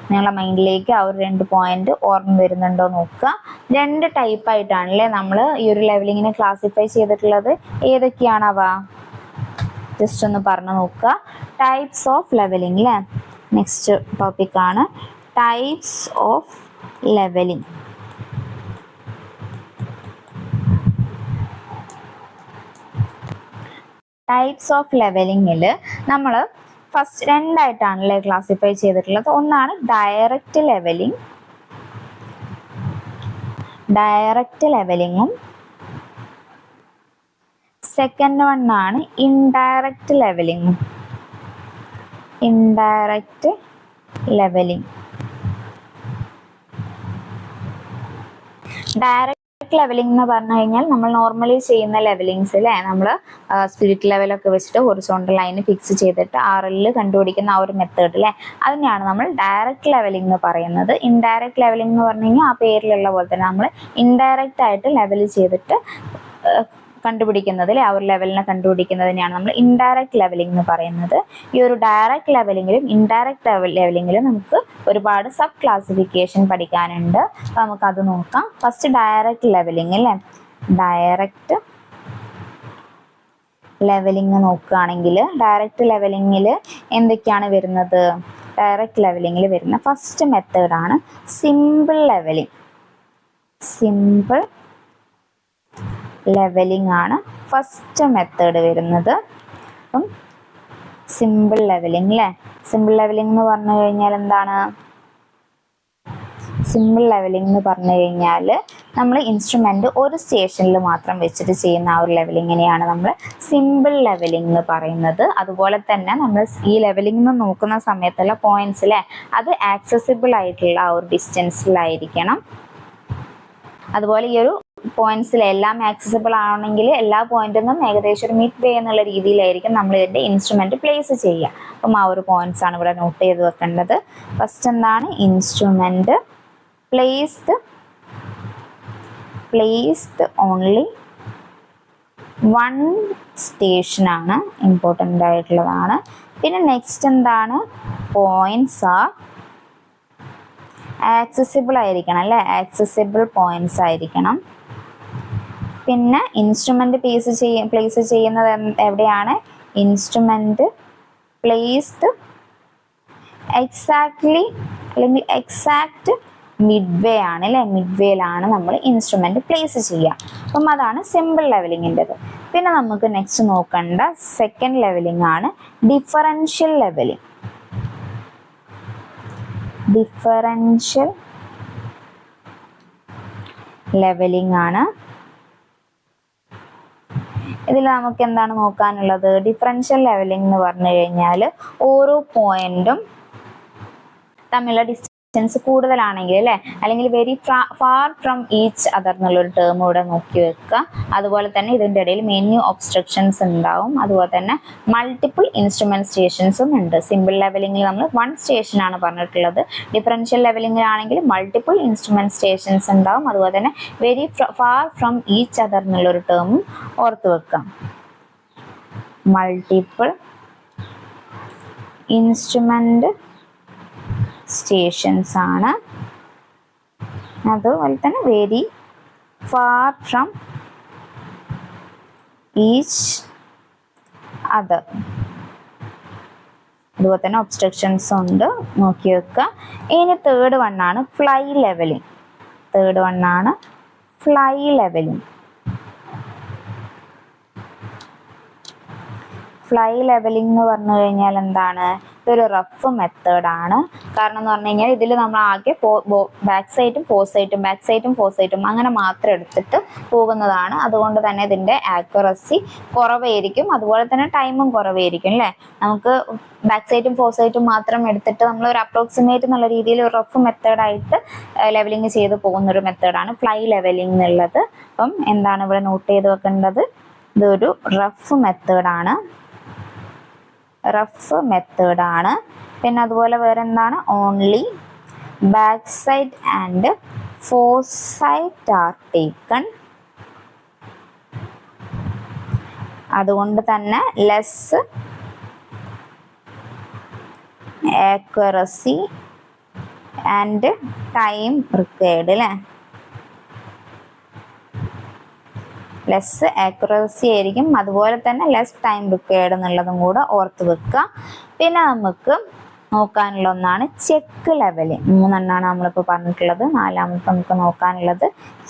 നിങ്ങളുടെ മൈൻഡിലേക്ക് ആ ഒരു 2 പോയിന്റ് ഓർമ്മ വരുന്നുണ്ടോ നോക്കുക. 2 ടൈപ്പായിട്ടാണല്ലേ നമ്മൾ ഈ ഒരു ലെവലിങ്ങിനെ ക്ലാസിഫൈ ചെയ്തിട്ടുള്ളത്. ഏതൊക്കെയാണവ? ജസ്റ്റ് ഒന്ന് പറഞ്ഞു നോക്കുക. ടൈപ്സ് ഓഫ് ലെവലിംഗ് അല്ലേ. നെക്സ്റ്റ് ടോപ്പിക്കാണ് types of levelling. Types of ലെവലിംഗിൽ നമ്മൾ ഫസ്റ്റ് 2 ആയിട്ടാണല്ലേ ക്ലാസിഫൈ ചെയ്തിട്ടുള്ളത്. ഒന്നാണ് ഡയറക്റ്റ് ലെവലിങ്ങും സെക്കൻഡ് വൺ ആണ് ഇൻഡയറക്റ്റ് ലെവലിംഗ്. ഡയറക്റ്റ് ലെവലിംഗ് എന്ന് പറഞ്ഞു കഴിഞ്ഞാൽ നമ്മൾ നോർമലി ചെയ്യുന്ന ലെവലിങ്സ് അല്ലേ. നമ്മൾ സ്പിരിറ്റ് ലെവലൊക്കെ വെച്ചിട്ട് ഹൊറിസോണ്ടൽ ലൈൻ ഫിക്സ് ചെയ്തിട്ട് RL കണ്ടുപിടിക്കുന്ന ആ ഒരു മെത്തേഡ് അല്ലേ, അതിനെയാണ് നമ്മൾ ഡയറക്റ്റ് ലെവലിംഗ് എന്ന് പറയുന്നത്. ഇൻഡയറക്റ്റ് ലെവലിംഗ് എന്ന് പറഞ്ഞു കഴിഞ്ഞാൽ ആ പേരിലുള്ള പോലെ തന്നെ നമ്മൾ ഇൻഡയറക്റ്റ് ആയിട്ട് ലെവൽ ചെയ്തിട്ട് കണ്ടുപിടിക്കുന്നത് അല്ലേ, ആ ഒരു ലെവലിനെ കണ്ടുപിടിക്കുന്നതിനെയാണ് നമ്മൾ ഇൻഡയറക്റ്റ് ലെവലിംഗ് എന്ന് പറയുന്നത്. ഈ ഒരു ഡയറക്റ്റ് ലെവലിംഗിലും ഇൻഡയറക്റ്റ് ലെവലിംഗിലും നമുക്ക് ഒരുപാട് സബ് ക്ലാസിഫിക്കേഷൻ പഠിക്കാനുണ്ട്. അപ്പോൾ നമുക്കത് നോക്കാം. ഫസ്റ്റ് ഡയറക്റ്റ് ലെവലിംഗ് അല്ലേ. ഡയറക്റ്റ് ലെവലിംഗ് നോക്കുകയാണെങ്കിൽ ഡയറക്റ്റ് ലെവലിംഗിൽ എന്തൊക്കെയാണ് വരുന്നത്? ഡയറക്റ്റ് ലെവലിംഗിൽ വരുന്ന ഫസ്റ്റ് മെത്തേഡാണ് സിമ്പിൾ ലെവലിംഗ് ആണ് ഫസ്റ്റ് മെത്തേഡ് വരുന്നത്. അപ്പം സിമ്പിൾ ലെവലിംഗ് അല്ലേ. സിമ്പിൾ ലെവലിംഗ് എന്ന് പറഞ്ഞു കഴിഞ്ഞാൽ എന്താണ്? സിമ്പിൾ ലെവലിംഗ് എന്ന് പറഞ്ഞു കഴിഞ്ഞാൽ നമ്മൾ ഇൻസ്ട്രുമെൻ്റ് ഒരു സ്റ്റേഷനിൽ മാത്രം വെച്ചിട്ട് ചെയ്യുന്ന ആ ഒരു ലെവലിങ്ങിനെയാണ് നമ്മൾ സിമ്പിൾ ലെവലിംഗ് എന്ന് പറയുന്നത്. അതുപോലെ തന്നെ നമ്മൾ ഈ ലെവലിംഗ് എന്ന് നോക്കുന്ന സമയത്തുള്ള പോയിന്റ്സ് അല്ലേ, അത് ആക്സസിബിൾ ആയിട്ടുള്ള ആ ഒരു ഡിസ്റ്റൻസിലായിരിക്കണം. അതുപോലെ ഈ ഒരു പോയിന്റ്സിൽ എല്ലാം ആക്സസിബിൾ ആണെങ്കിൽ എല്ലാ പോയിന്റിൽ നിന്നും ഏകദേശം ഒരു മിഡ് വേ എന്നുള്ള രീതിയിലായിരിക്കും നമ്മൾ ഇതിൻ്റെ ഇൻസ്ട്രുമെന്റ് പ്ലേസ് ചെയ്യുക. അപ്പം ആ ഒരു പോയിന്റ്സ് ആണ് ഇവിടെ നോട്ട് ചെയ്ത് വെക്കേണ്ടത്. ഫസ്റ്റ് എന്താണ് instrument placed only one station ആണ്, ഇമ്പോർട്ടൻ്റ് ആയിട്ടുള്ളതാണ്. പിന്നെ നെക്സ്റ്റ് എന്താണ് പോയിന്റ്സ് ആർ ആക്സസിബിൾ ആയിരിക്കണം അല്ലേ, ആക്സസിബിൾ പോയിന്റ്സ് ആയിരിക്കണം. പിന്നെ ഇൻസ്ട്രുമെന്റ് പ്ലേസ് ചെയ്യുന്നത് എവിടെയാണ്, ഇൻസ്ട്രുമെന്റ് പ്ലേസ്ഡ് എക്സാക്ട്ലി അല്ലെങ്കിൽ എക്സാക്ട് മിഡ് വേ ആണ് അല്ലേ, മിഡ് വേയിലാണ് നമ്മൾ ഇൻസ്ട്രുമെന്റ് പ്ലേസ് ചെയ്യുക. അപ്പം അതാണ് സിമ്പിൾ ലെവലിങ്ങിൻ്റെത്. പിന്നെ നമുക്ക് നെക്സ്റ്റ് നോക്കേണ്ട സെക്കൻഡ് ലെവലിംഗ് ആണ് ഡിഫറൻഷ്യൽ ലെവലിംഗ്. ഡിഫറൻഷ്യൽ ലെവലിംഗ് ആണ്. ഇതിൽ നമുക്ക് എന്താണ് നോക്കാനുള്ളത്, ഡിഫറൻഷ്യൽ ലെവലിംഗ് എന്ന് പറഞ്ഞു കഴിഞ്ഞാൽ ഓരോ പോയിന്റും തമ്മിലുള്ള ഡിസ്റ്റൻസ് കൂടുതലാണെങ്കിൽ അല്ലേ, അല്ലെങ്കിൽ very far from each other എന്നുള്ളൊരു ടേം ഇവിടെ നോക്കി വെക്കുക. അതുപോലെ തന്നെ ഇതിൻ്റെ ഇടയിൽ മെനു ഒബ്സ്ട്രക്ഷൻസ് ഉണ്ടാവും. അതുപോലെ തന്നെ മൾട്ടിപ്പിൾ ഇൻസ്ട്രുമെന്റ് സ്റ്റേഷൻസും ഉണ്ട്. സിമ്പിൾ ലെവലിംഗിൽ നമ്മൾ വൺ സ്റ്റേഷൻ ആണ് പറഞ്ഞിട്ടുള്ളത്. ഡിഫറൻഷ്യൽ ലെവലിംഗിലാണെങ്കിൽ മൾട്ടിപ്പിൾ ഇൻസ്ട്രുമെന്റ് സ്റ്റേഷൻസ് ഉണ്ടാവും. അതുപോലെ തന്നെ very far from each other എന്നുള്ളൊരു ടേമും ഓർത്ത് വെക്കാം. മൾട്ടിപ്പിൾ ഇൻസ്ട്രുമെന്റ് സ്റ്റേഷൻസ് ആണ്. അതുപോലെ തന്നെ very far from each other. അതുപോലെ തന്നെ ഒബ്സ്ട്രക്ഷൻസ് ഉണ്ട്, നോക്കി വെക്കുക. ഇനി തേർഡ് വൺ ആണ് ഫ്ലൈ ലെവലിംഗ്. തേർഡ് വൺ ആണ് ഫ്ലൈ ലെവലിംഗ്. ഫ്ലൈ ലെവലിംഗ് എന്ന് പറഞ്ഞു കഴിഞ്ഞാൽ എന്താണ്, ഇതൊരു റഫ് മെത്തേഡാണ്. കാരണം എന്ന് പറഞ്ഞു കഴിഞ്ഞാൽ ഇതിൽ നമ്മൾ ആകെ ബാക്ക് സൈറ്റും ഫോർ സൈറ്റും അങ്ങനെ മാത്രം എടുത്തിട്ട് പോകുന്നതാണ്. അതുകൊണ്ട് തന്നെ ഇതിൻ്റെ ആക്യുറസി കുറവായിരിക്കും, അതുപോലെ തന്നെ ടൈമും കുറവായിരിക്കും അല്ലേ. നമുക്ക് ബാക്ക് സൈറ്റും ഫോർ സൈറ്റും മാത്രം എടുത്തിട്ട് നമ്മൾ ഒരു അപ്രോക്സിമേറ്റ് എന്നുള്ള രീതിയിൽ ഒരു റഫ് മെത്തേഡായിട്ട് ലെവലിംഗ് ചെയ്ത് പോകുന്നൊരു മെത്തേഡാണ് ഫ്ലൈ ലെവലിംഗ് എന്നുള്ളത്. അപ്പം എന്താണ് ഇവിടെ നോട്ട് ചെയ്ത് വെക്കേണ്ടത്, ഇതൊരു റഫ് മെത്തേഡാണ്. പിന്നെ അതുപോലെ വേറെ എന്താണ്, only back sight and fore sight are taken. അതുകൊണ്ട് തന്നെ less accuracy and time required അല്ലേ, ലെസ് ആക്യുറസി ആയിരിക്കും, അതുപോലെ തന്നെ ലെസ് ടൈം റിക്വയർഡ് എന്നുള്ളതും കൂടെ ഓർത്ത് വെക്കുക. പിന്നെ നമുക്ക് നോക്കാനുള്ള ഒന്നാണ് ചെക്ക് ലെവലിംഗ്. 3 എണ്ണമാണ് നമ്മളിപ്പോൾ പറഞ്ഞിട്ടുള്ളത്. 4ാമത്തെ നമുക്ക് നോക്കാനുള്ളത്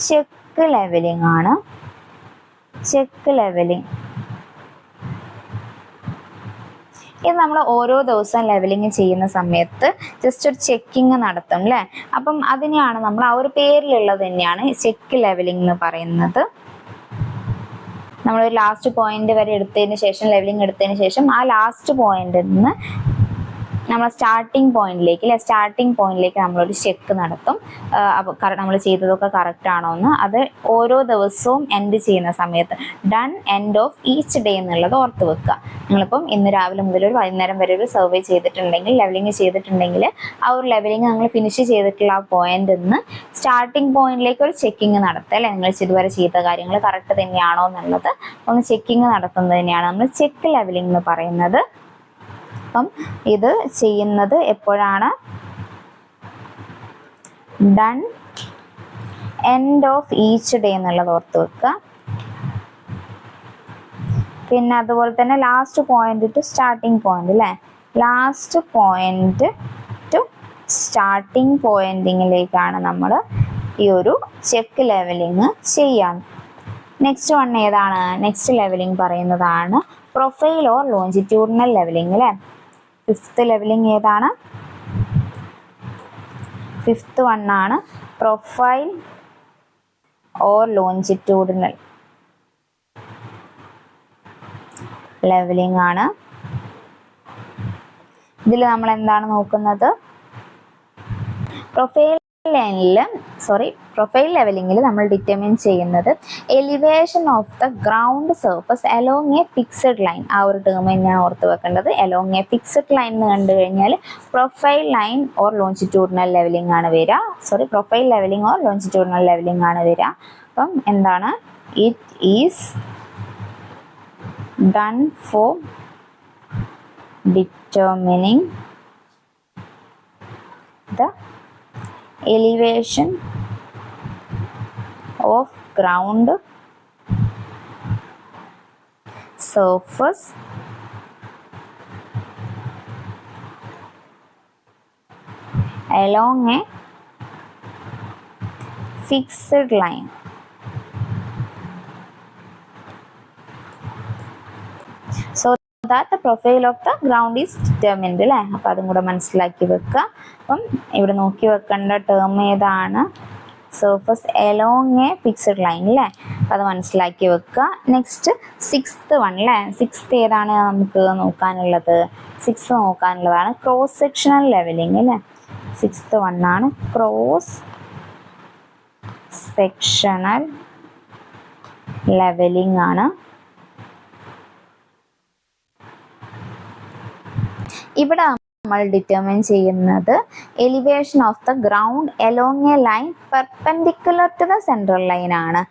ചെക്ക് ലെവലിംഗ് ആണ്. ചെക്ക് ലെവലിംഗ് ഇത് നമ്മൾ ഓരോ ദിവസവും ലെവലിംഗ് ചെയ്യുന്ന സമയത്ത് ജസ്റ്റ് ഒരു ചെക്കിങ് നടത്തും അല്ലേ. അപ്പം അതിനെയാണ് നമ്മൾ ആ ഒരു പേരിലുള്ളത് തന്നെയാണ് ചെക്ക് ലെവലിംഗ് എന്ന് പറയുന്നത്. നമ്മളൊരു ലാസ്റ്റ് പോയിന്റ് വരെ എടുത്തതിന് ശേഷം, ലെവലിംഗ് എടുത്തതിന് ശേഷം ആ ലാസ്റ്റ് പോയിന്റിൽ നിന്ന് നമ്മൾ സ്റ്റാർട്ടിംഗ് പോയിന്റിലേക്ക് നമ്മളൊരു ചെക്ക് നടത്തും. അപ്പോൾ നമ്മൾ ചെയ്തതൊക്കെ കറക്റ്റ് ആണോ എന്ന്. അത് ഓരോ ദിവസവും എൻഡ് ചെയ്യുന്ന സമയത്ത് done end of each day എന്നുള്ളത് ഓർത്ത് വെക്കുക. നിങ്ങളിപ്പം ഇന്ന് രാവിലെ മുതൽ ഒരു വൈകുന്നേരം വരെ ഒരു സർവേ ചെയ്തിട്ടുണ്ടെങ്കിൽ, ലെവലിംഗ് ചെയ്തിട്ടുണ്ടെങ്കിൽ, ആ ഒരു ലെവലിംഗ് നിങ്ങൾ ഫിനിഷ് ചെയ്തിട്ടുള്ള ആ പോയിന്റിൽ നിന്ന് സ്റ്റാർട്ടിംഗ് പോയിന്റിലേക്ക് ഒരു ചെക്കിങ് നടത്തുക അല്ലേ. നിങ്ങൾ ഇതുവരെ ചെയ്ത കാര്യങ്ങൾ കറക്റ്റ് തന്നെയാണോ എന്നുള്ളത് ഒന്ന് ചെക്കിങ് നടത്തുന്നതിനെയാണ് നമ്മൾ ചെക്ക് ലെവലിംഗ് എന്ന് പറയുന്നത്. അപ്പം ഇത് ചെയ്യുന്നത് എപ്പോഴാണ്, done end of each day എന്നുള്ളത് ഓർത്ത് വെക്കുക. പിന്നെ അതുപോലെ തന്നെ last point two starting point അല്ലേ, ലാസ്റ്റ് പോയിന്റ് ടു സ്റ്റാർട്ടിംഗ് പോയിന്റിങ്ങിലേക്കാണ് നമ്മൾ ഈ ഒരു ചെക്ക് ലെവലിംഗ് ചെയ്യാൻ. നെക്സ്റ്റ് വൺ ഏതാണ്, നെക്സ്റ്റ് ലെവലിംഗ് പറയുന്നതാണ് പ്രൊഫൈൽ ഓർ ലോഞ്ചിറ്റ്യൂഡിനൽ ലെവലിംഗ് അല്ലേ. 5th ലെവലിംഗ് ഏതാണ്, ഫിഫ്ത്ത് വൺ ആണ് പ്രൊഫൈൽ ഓർ ലോഞ്ചിറ്റ്യൂഡിനൽ ലെവലിംഗ് ആണ്. ഇതിൽ നമ്മൾ എന്താണ് നോക്കുന്നത്? പ്രൊഫൈൽ ലെവലിംഗിൽ നമ്മൾ ഡിറ്റർമിൻ ചെയ്യുന്നത് elevation of the ground surface along A fixed line. ആ ഒരു ടേം തന്നെയാണ് ഓർത്ത് വെക്കേണ്ടത്. അലോങ് എ ഫിക്സഡ് ലൈൻ എന്ന് കണ്ടു കഴിഞ്ഞാൽ profile line or longitudinal levelling ആണ് വരിക. Profile levelling or longitudinal levelling ആണ് വരിക. അപ്പം എന്താണ്? It is done for determining the elevation of ground surface along a fixed line. So that the profile of the ground is determined അല്ലേ? അപ്പം അതും കൂടെ മനസ്സിലാക്കി വെക്കുക. അപ്പം ഇവിടെ നോക്കി വെക്കേണ്ട ടേം ഏതാണ്? Surface along a fixed line അല്ലേ? അപ്പം അത് മനസ്സിലാക്കി വെക്കുക. നെക്സ്റ്റ് സിക്സ്ത് വൺ അല്ലേ? സിക്സ്ത് ഏതാണ് നമുക്ക് നോക്കാനുള്ളത്? സിക്സ്ത് നോക്കാനുള്ളതാണ് ക്രോസ് സെക്ഷണൽ ലെവലിംഗ് അല്ലേ? സിക്സ്ത് വൺ ആണ് ക്രോസ് സെക്ഷണൽ ലെവലിംഗ് ആണ്. ഇവിടെ നമ്മൾ ഡിറ്റർമിൻ ചെയ്യുന്നത് elevation of the ground along a line perpendicular to the central line ആണ്.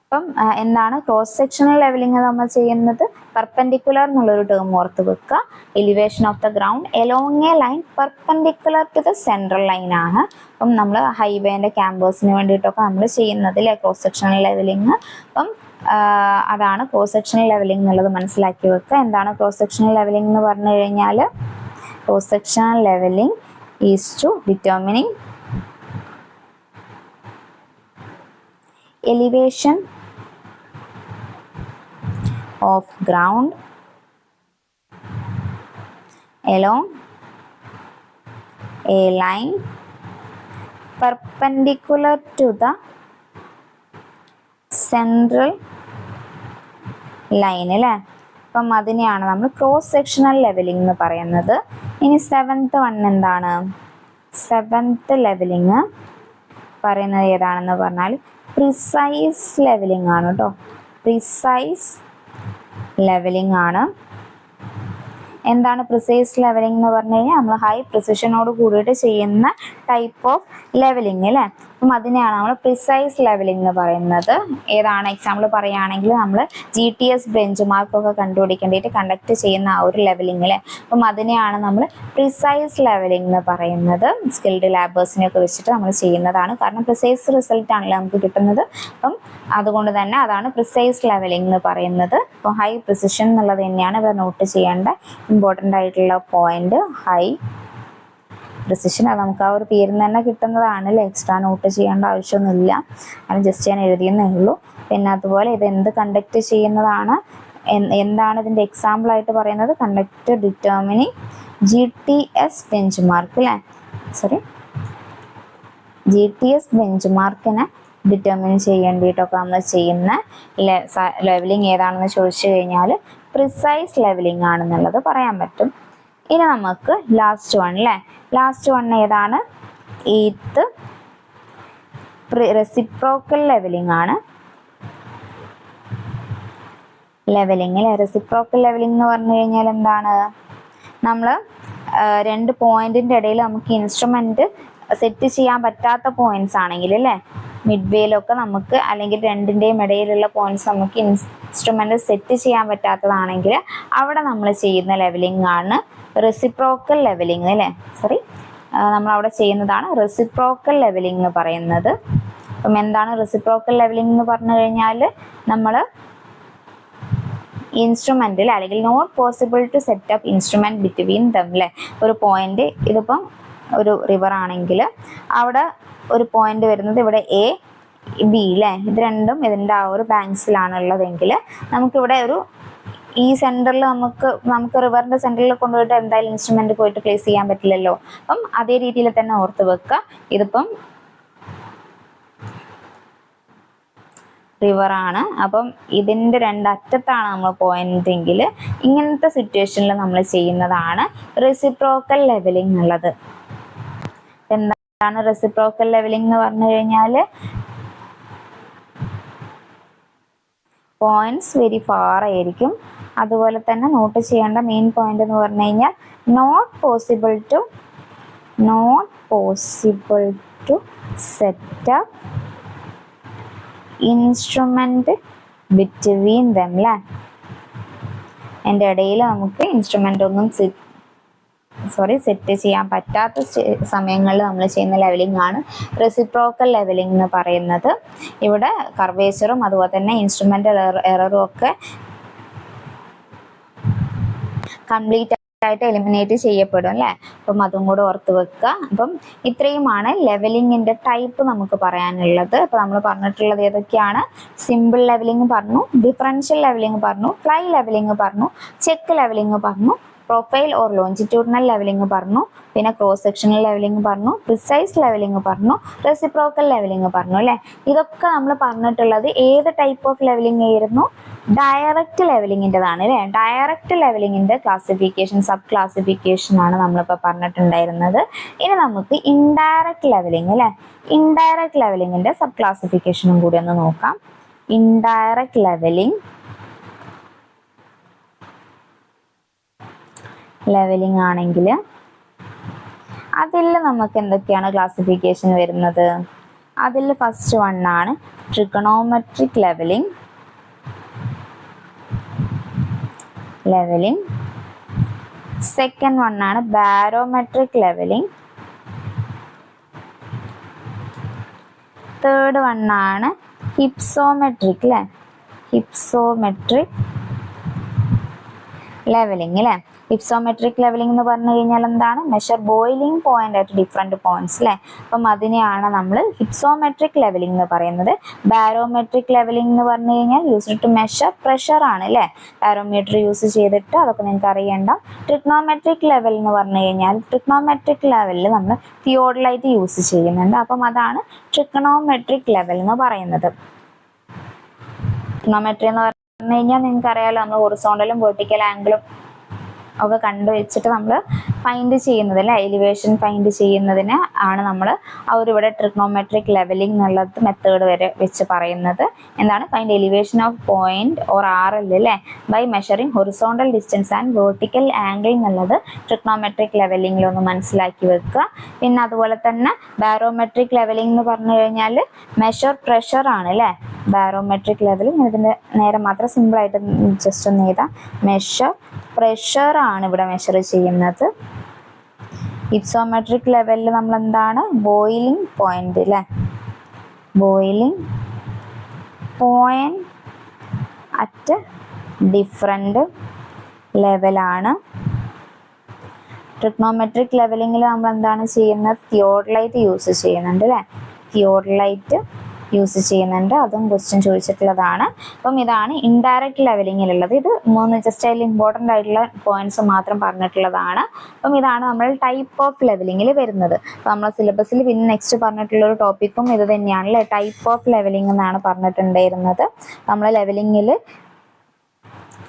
അപ്പം എന്താണ് ക്രോസ് സെക്ഷണൽ ലെവലിംഗ് നമ്മൾ ചെയ്യുന്നത്? പെർപെൻഡിക്കുലർ എന്നുള്ളൊരു ടേം ഓർത്ത് വെക്കുക. Elevation of the ground along a line perpendicular to the central line ആണ്. അപ്പം നമ്മൾ ഹൈവേൻ്റെ ക്യാമ്പേഴ്സിന് വേണ്ടിയിട്ടൊക്കെ നമ്മൾ ചെയ്യുന്നത് അല്ലേ ക്രോസ് സെക്ഷണൽ ലെവലിംഗ്. അപ്പം അതാണ് ക്രോസ് സെക്ഷണൽ ലെവലിംഗ് എന്നുള്ളത് മനസ്സിലാക്കി വെക്കുക. എന്താണ് ക്രോസ് സെക്ഷണൽ ലെവലിംഗ് എന്ന് പറഞ്ഞു കഴിഞ്ഞാൽ cross sectional levelling is to determining elevation of ground along a line perpendicular to the central line അല്ലേ? അപ്പം അതിനെയാണ് നമ്മൾ ക്രോസ് സെക്ഷണൽ ലെവലിംഗ് എന്ന് പറയുന്നത്. ഇനി സെവൻത്ത് വൺ എന്താണ്? സെവൻത്ത് ലെവലിംഗ് പറയുന്നത് ഏതാണെന്ന് പറഞ്ഞാൽ പ്രിസൈസ് ലെവലിംഗ് ആണ് കേട്ടോ. പ്രിസൈസ് ലെവലിംഗ് ആണ്. എന്താണ് പ്രിസൈസ് ലെവലിംഗ് എന്ന് പറഞ്ഞു കഴിഞ്ഞാൽ നമ്മൾ ഹൈ പ്രിസിഷനോട് കൂടിയിട്ട് ചെയ്യുന്ന ടൈപ്പ് ഓഫ് ലെവലിംഗ് അല്ലേ? അപ്പം അതിനെയാണ് നമ്മൾ പ്രിസൈസ് ലെവലിംഗ് എന്ന് പറയുന്നത്. ഏതാണ് എക്സാമ്പിൾ പറയുകയാണെങ്കിൽ നമ്മൾ GTS ബെഞ്ച് മാർക്കൊക്കെ കണ്ടുപിടിക്കേണ്ടിയിട്ട് കണ്ടക്ട് ചെയ്യുന്ന ആ ഒരു ലെവലിംഗ് അല്ലേ? അപ്പം അതിനെയാണ് നമ്മൾ പ്രിസൈസ് ലെവലിംഗ് എന്ന് പറയുന്നത്. സ്കിൽഡ് ലാബേഴ്സിനെയൊക്കെ വെച്ചിട്ട് നമ്മൾ ചെയ്യുന്നതാണ്. കാരണം പ്രിസൈസ് റിസൾട്ട് ആണല്ലോ നമുക്ക് കിട്ടുന്നത്. അപ്പം അതുകൊണ്ട് തന്നെ അതാണ് പ്രിസൈസ് ലെവലിംഗ് എന്ന് പറയുന്നത്. അപ്പോൾ ഹൈ പ്രിസിഷൻ എന്നുള്ളത് തന്നെയാണ് ഇവിടെ നോട്ട് ചെയ്യേണ്ട ഇമ്പോർട്ടൻ്റ് ആയിട്ടുള്ള പോയിന്റ്. ഹൈ പ്രിസിഷൻ അത് നമുക്ക് ആ ഒരു പേരിൽ നിന്ന് തന്നെ കിട്ടുന്നതാണ് അല്ലേ? എക്സ്ട്രാ നോട്ട് ചെയ്യേണ്ട ആവശ്യമൊന്നുമില്ല. അത് ജസ്റ്റ് ഞാൻ എഴുതിയെന്നേ ഉള്ളൂ. പിന്നെ അതുപോലെ ഇത് എന്ത് കണ്ടക്ട് ചെയ്യുന്നതാണ്, എന്താണ് ഇതിൻ്റെ എക്സാമ്പിൾ ആയിട്ട് പറയുന്നത്? Conduct determining GTS bench mark അല്ലേ? GTS ബെഞ്ച് മാർക്കിനെ ഡിറ്റർമിൻ ചെയ്യേണ്ടിയിട്ടൊക്കെ നമ്മൾ ചെയ്യുന്ന ലെവലിംഗ് ഏതാണെന്ന് ചോദിച്ചു കഴിഞ്ഞാൽ പ്രിസൈസ് ലെവലിംഗ് ആണെന്നുള്ളത് പറയാൻ പറ്റും. ഇനി നമുക്ക് ലാസ്റ്റ് വൺ അല്ലേ? ലാസ്റ്റ് വൺ ഏതാണ്? എയ്ത്ത് റെസിപ്രോക്കൽ ലെവലിംഗ് ആണ്. ലെവലിംഗ് അല്ലേ? റെസിപ്രോക്കൽ ലെവലിംഗ് എന്ന് പറഞ്ഞു കഴിഞ്ഞാൽ എന്താണ്? നമ്മൾ രണ്ട് പോയിന്റിൻ്റെ ഇടയിൽ നമുക്ക് ഇൻസ്ട്രുമെന്റ് സെറ്റ് ചെയ്യാൻ പറ്റാത്ത പോയിന്റ്സ് ആണെങ്കിൽ അല്ലേ, മിഡ് വേയിലൊക്കെ നമുക്ക് അല്ലെങ്കിൽ രണ്ടിൻ്റെയും ഇടയിലുള്ള പോയിന്റ്സ് നമുക്ക് ഇൻസ്ട്രുമെന്റ് സെറ്റ് ചെയ്യാൻ പറ്റാത്തതാണെങ്കിൽ അവിടെ നമ്മൾ ചെയ്യുന്ന ലെവലിംഗ് ആണ് റെസിപ്രോക്കൽ ലെവലിംഗ് അല്ലേ? നമ്മളവിടെ ചെയ്യുന്നതാണ് റെസിപ്രോക്കൽ ലെവലിംഗ് എന്ന് പറയുന്നത്. അപ്പം എന്താണ് റെസിപ്രോക്കൽ ലെവലിംഗ് എന്ന് പറഞ്ഞു കഴിഞ്ഞാൽ നമ്മൾ ഇൻസ്ട്രുമെന്റിൽ അല്ലെങ്കിൽ not possible to set up instrument between them അല്ലേ? ഒരു പോയിന്റ്, ഇതിപ്പം ഒരു റിവർ ആണെങ്കിൽ അവിടെ ഒരു പോയിന്റ് വരുന്നത് ഇവിടെ A B അല്ലേ? ഇത് രണ്ടും ഇതിൻ്റെ ആ ഒരു ബാങ്ക്സിലാണ് ഉള്ളതെങ്കിൽ നമുക്കിവിടെ ഒരു ഈ സെന്ററിൽ നമുക്ക് റിവറിന്റെ സെന്ററിൽ കൊണ്ടുപോയിട്ട് എന്തായാലും ഇൻസ്ട്രുമെന്റ് പോയിട്ട് പ്ലേസ് ചെയ്യാൻ പറ്റില്ലല്ലോ. അപ്പം അതേ രീതിയിൽ തന്നെ ഓർത്ത് വെക്കുക. ഇതിപ്പം റിവർ ആണ്. അപ്പം ഇതിന്റെ രണ്ടറ്റത്താണ് നമ്മൾ പോയിന്റ് എങ്കിൽ ഇങ്ങനത്തെ സിറ്റുവേഷനിൽ നമ്മൾ ചെയ്യുന്നതാണ് റെസിപ്രോക്കൽ ലെവലിംഗ് എന്നുള്ളത്. എന്താണ് റെസിപ്രോക്കൽ ലെവലിംഗ് എന്ന് പറഞ്ഞു കഴിഞ്ഞാൽ പോയിന്റ്സ് വെരി ഫാർ ആയിരിക്കും. അതുപോലെ തന്നെ നോട്ട് ചെയ്യേണ്ട മെയിൻ പോയിന്റ് എന്ന് പറഞ്ഞു കഴിഞ്ഞാൽ not possible to set up instrument between them അല്ലേ. എൻ്റെ ഇടയിൽ നമുക്ക് ഇൻസ്ട്രുമെന്റ് ഒന്നും സെറ്റ് ചെയ്യാൻ പറ്റാത്ത സമയങ്ങളിൽ നമ്മൾ ചെയ്യുന്ന ലെവലിംഗ് ആണ് റെസിപ്രോക്കൽ ലെവലിംഗ് എന്ന് പറയുന്നത്. ഇവിടെ കർവേച്ചറും അതുപോലെ തന്നെ ഇൻസ്ട്രുമെന്റൽ എററും ഒക്കെ കംപ്ലീറ്റ് ആയിട്ട് എലിമിനേറ്റ് ചെയ്യപ്പെടും അല്ലേ. അപ്പം അതും കൂടെ ഓർത്ത് വെക്കുക. അപ്പം ഇത്രയുമാണ് ലെവലിംഗിന്റെ ടൈപ്പ് നമുക്ക് പറയാനുള്ളത്. അപ്പൊ നമ്മൾ പറഞ്ഞിട്ടുള്ളത് ഏതൊക്കെയാണ്? സിമ്പിൾ ലെവലിംഗ് പറഞ്ഞു, ഡിഫറൻഷ്യൽ ലെവലിംഗ് പറഞ്ഞു, ഫ്ലൈ ലെവലിംഗ് പറഞ്ഞു, ചെക്ക് ലെവലിംഗ് പറഞ്ഞു, പ്രൊഫൈൽ ഓർ ലോഞ്ചിറ്റ്യൂഡിനൽ ലെവലിംഗ് പറഞ്ഞു, പിന്നെ ക്രോസ് സെക്ഷണൽ ലെവലിംഗ് പറഞ്ഞു, പ്രിസൈസ് ലെവലിംഗ് പറഞ്ഞു, റെസിപ്രോക്കൽ ലെവലിംഗ് പറഞ്ഞു അല്ലേ. ഇതൊക്കെ നമ്മൾ പറഞ്ഞിട്ടുള്ളത് ഏത് ടൈപ്പ് ഓഫ് ലെവലിംഗ് ആയിരുന്നു? ഡയറക്റ്റ് ലെവലിംഗിൻ്റെതാണ് അല്ലേ. ഡയറക്റ്റ് ലെവലിംഗിന്റെ ക്ലാസിഫിക്കേഷൻ, സബ് ക്ലാസിഫിക്കേഷൻ ആണ് നമ്മളിപ്പോൾ പറഞ്ഞിട്ടുണ്ടായിരുന്നത്. ഇനി നമുക്ക് ഇൻഡയറക്റ്റ് ലെവലിംഗ് അല്ലേ, ഇൻഡയറക്റ്റ് ലെവലിംഗിന്റെ സബ് ക്ലാസിഫിക്കേഷനും കൂടി ഒന്ന് നോക്കാം. ഇൻഡയറക്റ്റ് ലെവലിംഗ് ആണെങ്കിൽ അതിൽ നമുക്ക് എന്തൊക്കെയാണ് ക്ലാസിഫിക്കേഷൻ വരുന്നത്? അതിൽ ഫസ്റ്റ് വൺ ആണ് ട്രിഗണോമെട്രിക് ലെവലിംഗ്. സെക്കൻഡ് വൺ ആണ് ബാരോമെട്രിക് ലെവലിംഗ്. തേർഡ് വൺ ആണ് ഹിപ്സോമെട്രിക് അല്ലേ, ഹിപ്സോമെട്രിക് ലെവലിംഗ് അല്ലേ. ഹിപ്സോമെട്രിക് ലെവലിംഗ് എന്ന് പറഞ്ഞു കഴിഞ്ഞാൽ എന്താണ്? Measure boiling point at different points അല്ലേ. അപ്പം അതിനെയാണ് നമ്മൾ ഹിപ്സോമെട്രിക് ലെവലിംഗ് എന്ന് പറയുന്നത്. ബാരോമെട്രിക് ലെവലിംഗ് എന്ന് പറഞ്ഞു കഴിഞ്ഞാൽ യൂസ്ഡ് ടു മെഷർ പ്രഷർ ആണ് അല്ലേ. ബാരോമീറ്റർ യൂസ് ചെയ്തിട്ട്, അതൊക്കെ നിങ്ങൾക്ക് അറിയണ്ട. ട്രിഗ്നോമെട്രിക് ലെവൽ എന്ന് പറഞ്ഞു കഴിഞ്ഞാൽ ട്രിഗ്നോമെട്രിക് ലെവലിൽ നമ്മൾ തിയോഡലൈറ്റ് യൂസ് ചെയ്യുന്നുണ്ട്. അപ്പം അതാണ് ട്രിഗ്നോമെട്രിക് ലെവൽ എന്ന് പറയുന്നത്. ട്രിഗ്നോമെട്രി എന്ന് പറഞ്ഞു കഴിഞ്ഞാൽ നിങ്ങൾക്ക് അറിയാലോ, നമ്മൾ ഹൊറിസോണ്ടലും വെർട്ടിക്കൽ ആംഗിളും ഒക്കെ കണ്ടുവച്ചിട്ട് നമ്മൾ ഫൈൻഡ് ചെയ്യുന്നത് അല്ലേ, എലിവേഷൻ ഫൈൻഡ് ചെയ്യുന്നതിന് ആണ് നമ്മൾ അവരിവിടെ ട്രിഗ്നോമെട്രിക് ലെവലിംഗ് എന്നുള്ള മെത്തേഡ് വരെ വെച്ച് പറയുന്നത്. എന്താണ്? Find elevation of point or RL അല്ലേ by measuring horizontal distance and vertical angle എന്നുള്ളത് ട്രിഗ്നോമെട്രിക് ലെവലിംഗിൽ ഒന്ന് മനസ്സിലാക്കി വെക്കുക. പിന്നെ അതുപോലെ തന്നെ ബാരോമെട്രിക് ലെവലിംഗ് എന്ന് പറഞ്ഞു കഴിഞ്ഞാൽ മെഷർ പ്രഷർ ആണ് അല്ലേ. ബാരോമെട്രിക് ലെവലിംഗ് ഇതിൻ്റെ നേരെ മാത്രം സിമ്പിളായിട്ട് ജസ്റ്റ് ഒന്ന് എഴുതാം. മെഷർ പ്രഷർ ആണ് ഇവിടെ മെഷർ ചെയ്യുന്നത്. ഹിപ്സോമെട്രിക് ലെവലിൽ നമ്മൾ എന്താണ്? ബോയിലിംഗ് പോയിന്റ് അല്ലേ, ബോയിലിംഗ് പോയിന്റ് അറ്റ് ഡിഫറെന്റ് ലെവലാണ്. ട്രിഗ്നോമെട്രിക് ലെവലിംഗിൽ നമ്മൾ എന്താണ് ചെയ്യുന്നത്? തിയോഡലൈറ്റ് യൂസ് ചെയ്യുന്നുണ്ട് അല്ലേ, തിയോഡലൈറ്റ് യൂസ് ചെയ്യുന്നുണ്ട്. അതും ക്വസ്റ്റ്യൻ ചോദിച്ചിട്ടുള്ളതാണ്. അപ്പം ഇതാണ് ഇൻഡയറക്റ്റ് ലെവലിംഗിലുള്ളത്. ഇത് മൂന്ന് ജസ്റ്റ് അതിൽ ഇമ്പോർട്ടൻ്റ് ആയിട്ടുള്ള പോയിന്റ്സ് മാത്രം പറഞ്ഞിട്ടുള്ളതാണ്. അപ്പം ഇതാണ് നമ്മൾ ടൈപ്പ് ഓഫ് ലെവലിംഗിൽ വരുന്നത്. അപ്പം നമ്മളെ സിലബസിൽ പിന്നെ നെക്സ്റ്റ് പറഞ്ഞിട്ടുള്ള ഒരു ടോപ്പിക്കും ഇത് തന്നെയാണ് അല്ലേ, ടൈപ്പ് ഓഫ് ലെവലിംഗ് എന്നാണ് പറഞ്ഞിട്ടുണ്ടായിരുന്നത്. നമ്മൾ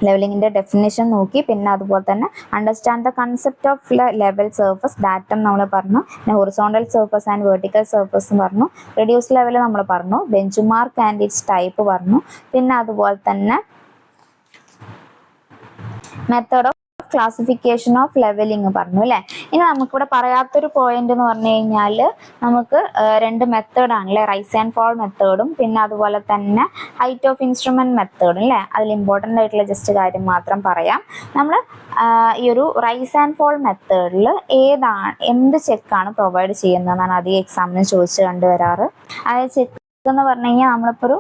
ലെവലിംഗിന്റെ ഡെഫിനേഷൻ നോക്കി, പിന്നെ അതുപോലെ തന്നെ understand the concept of level surface datum നമ്മൾ പറഞ്ഞു, പിന്നെ horizontal surface and vertical surface പറഞ്ഞു, റെഡ്യൂസ് ലെവൽ നമ്മൾ പറഞ്ഞു, bench mark and its type പറഞ്ഞു, പിന്നെ അതുപോലെ തന്നെ method of classification of levelling പറഞ്ഞു അല്ലേ. ഇനി നമുക്കിവിടെ പറയാത്തൊരു പോയിന്റ് എന്ന് പറഞ്ഞു കഴിഞ്ഞാൽ നമുക്ക് രണ്ട് മെത്തേഡ് ആണല്ലേ, റൈസ് ആൻഡ് ഫോൾ മെത്തേഡും പിന്നെ അതുപോലെ തന്നെ ഹൈറ്റ് ഓഫ് ഇൻസ്ട്രുമെന്റ് മെത്തേഡും അല്ലേ. അതിൽ ഇമ്പോർട്ടൻ്റ് ആയിട്ടുള്ള ജസ്റ്റ് കാര്യം മാത്രം പറയാം. നമ്മൾ ഈ ഒരു റൈസ് ആൻഡ് ഫോൾ മെത്തേഡിൽ എന്ത് ചെക്കാണ് പ്രൊവൈഡ് ചെയ്യുന്നതെന്നാണ് അധികം എക്സാമിന് ചോദിച്ചു കണ്ടുവരാറ്. അതായത് ചെക്ക് എന്ന് പറഞ്ഞു കഴിഞ്ഞാൽ നമ്മളിപ്പോൾ ഒരു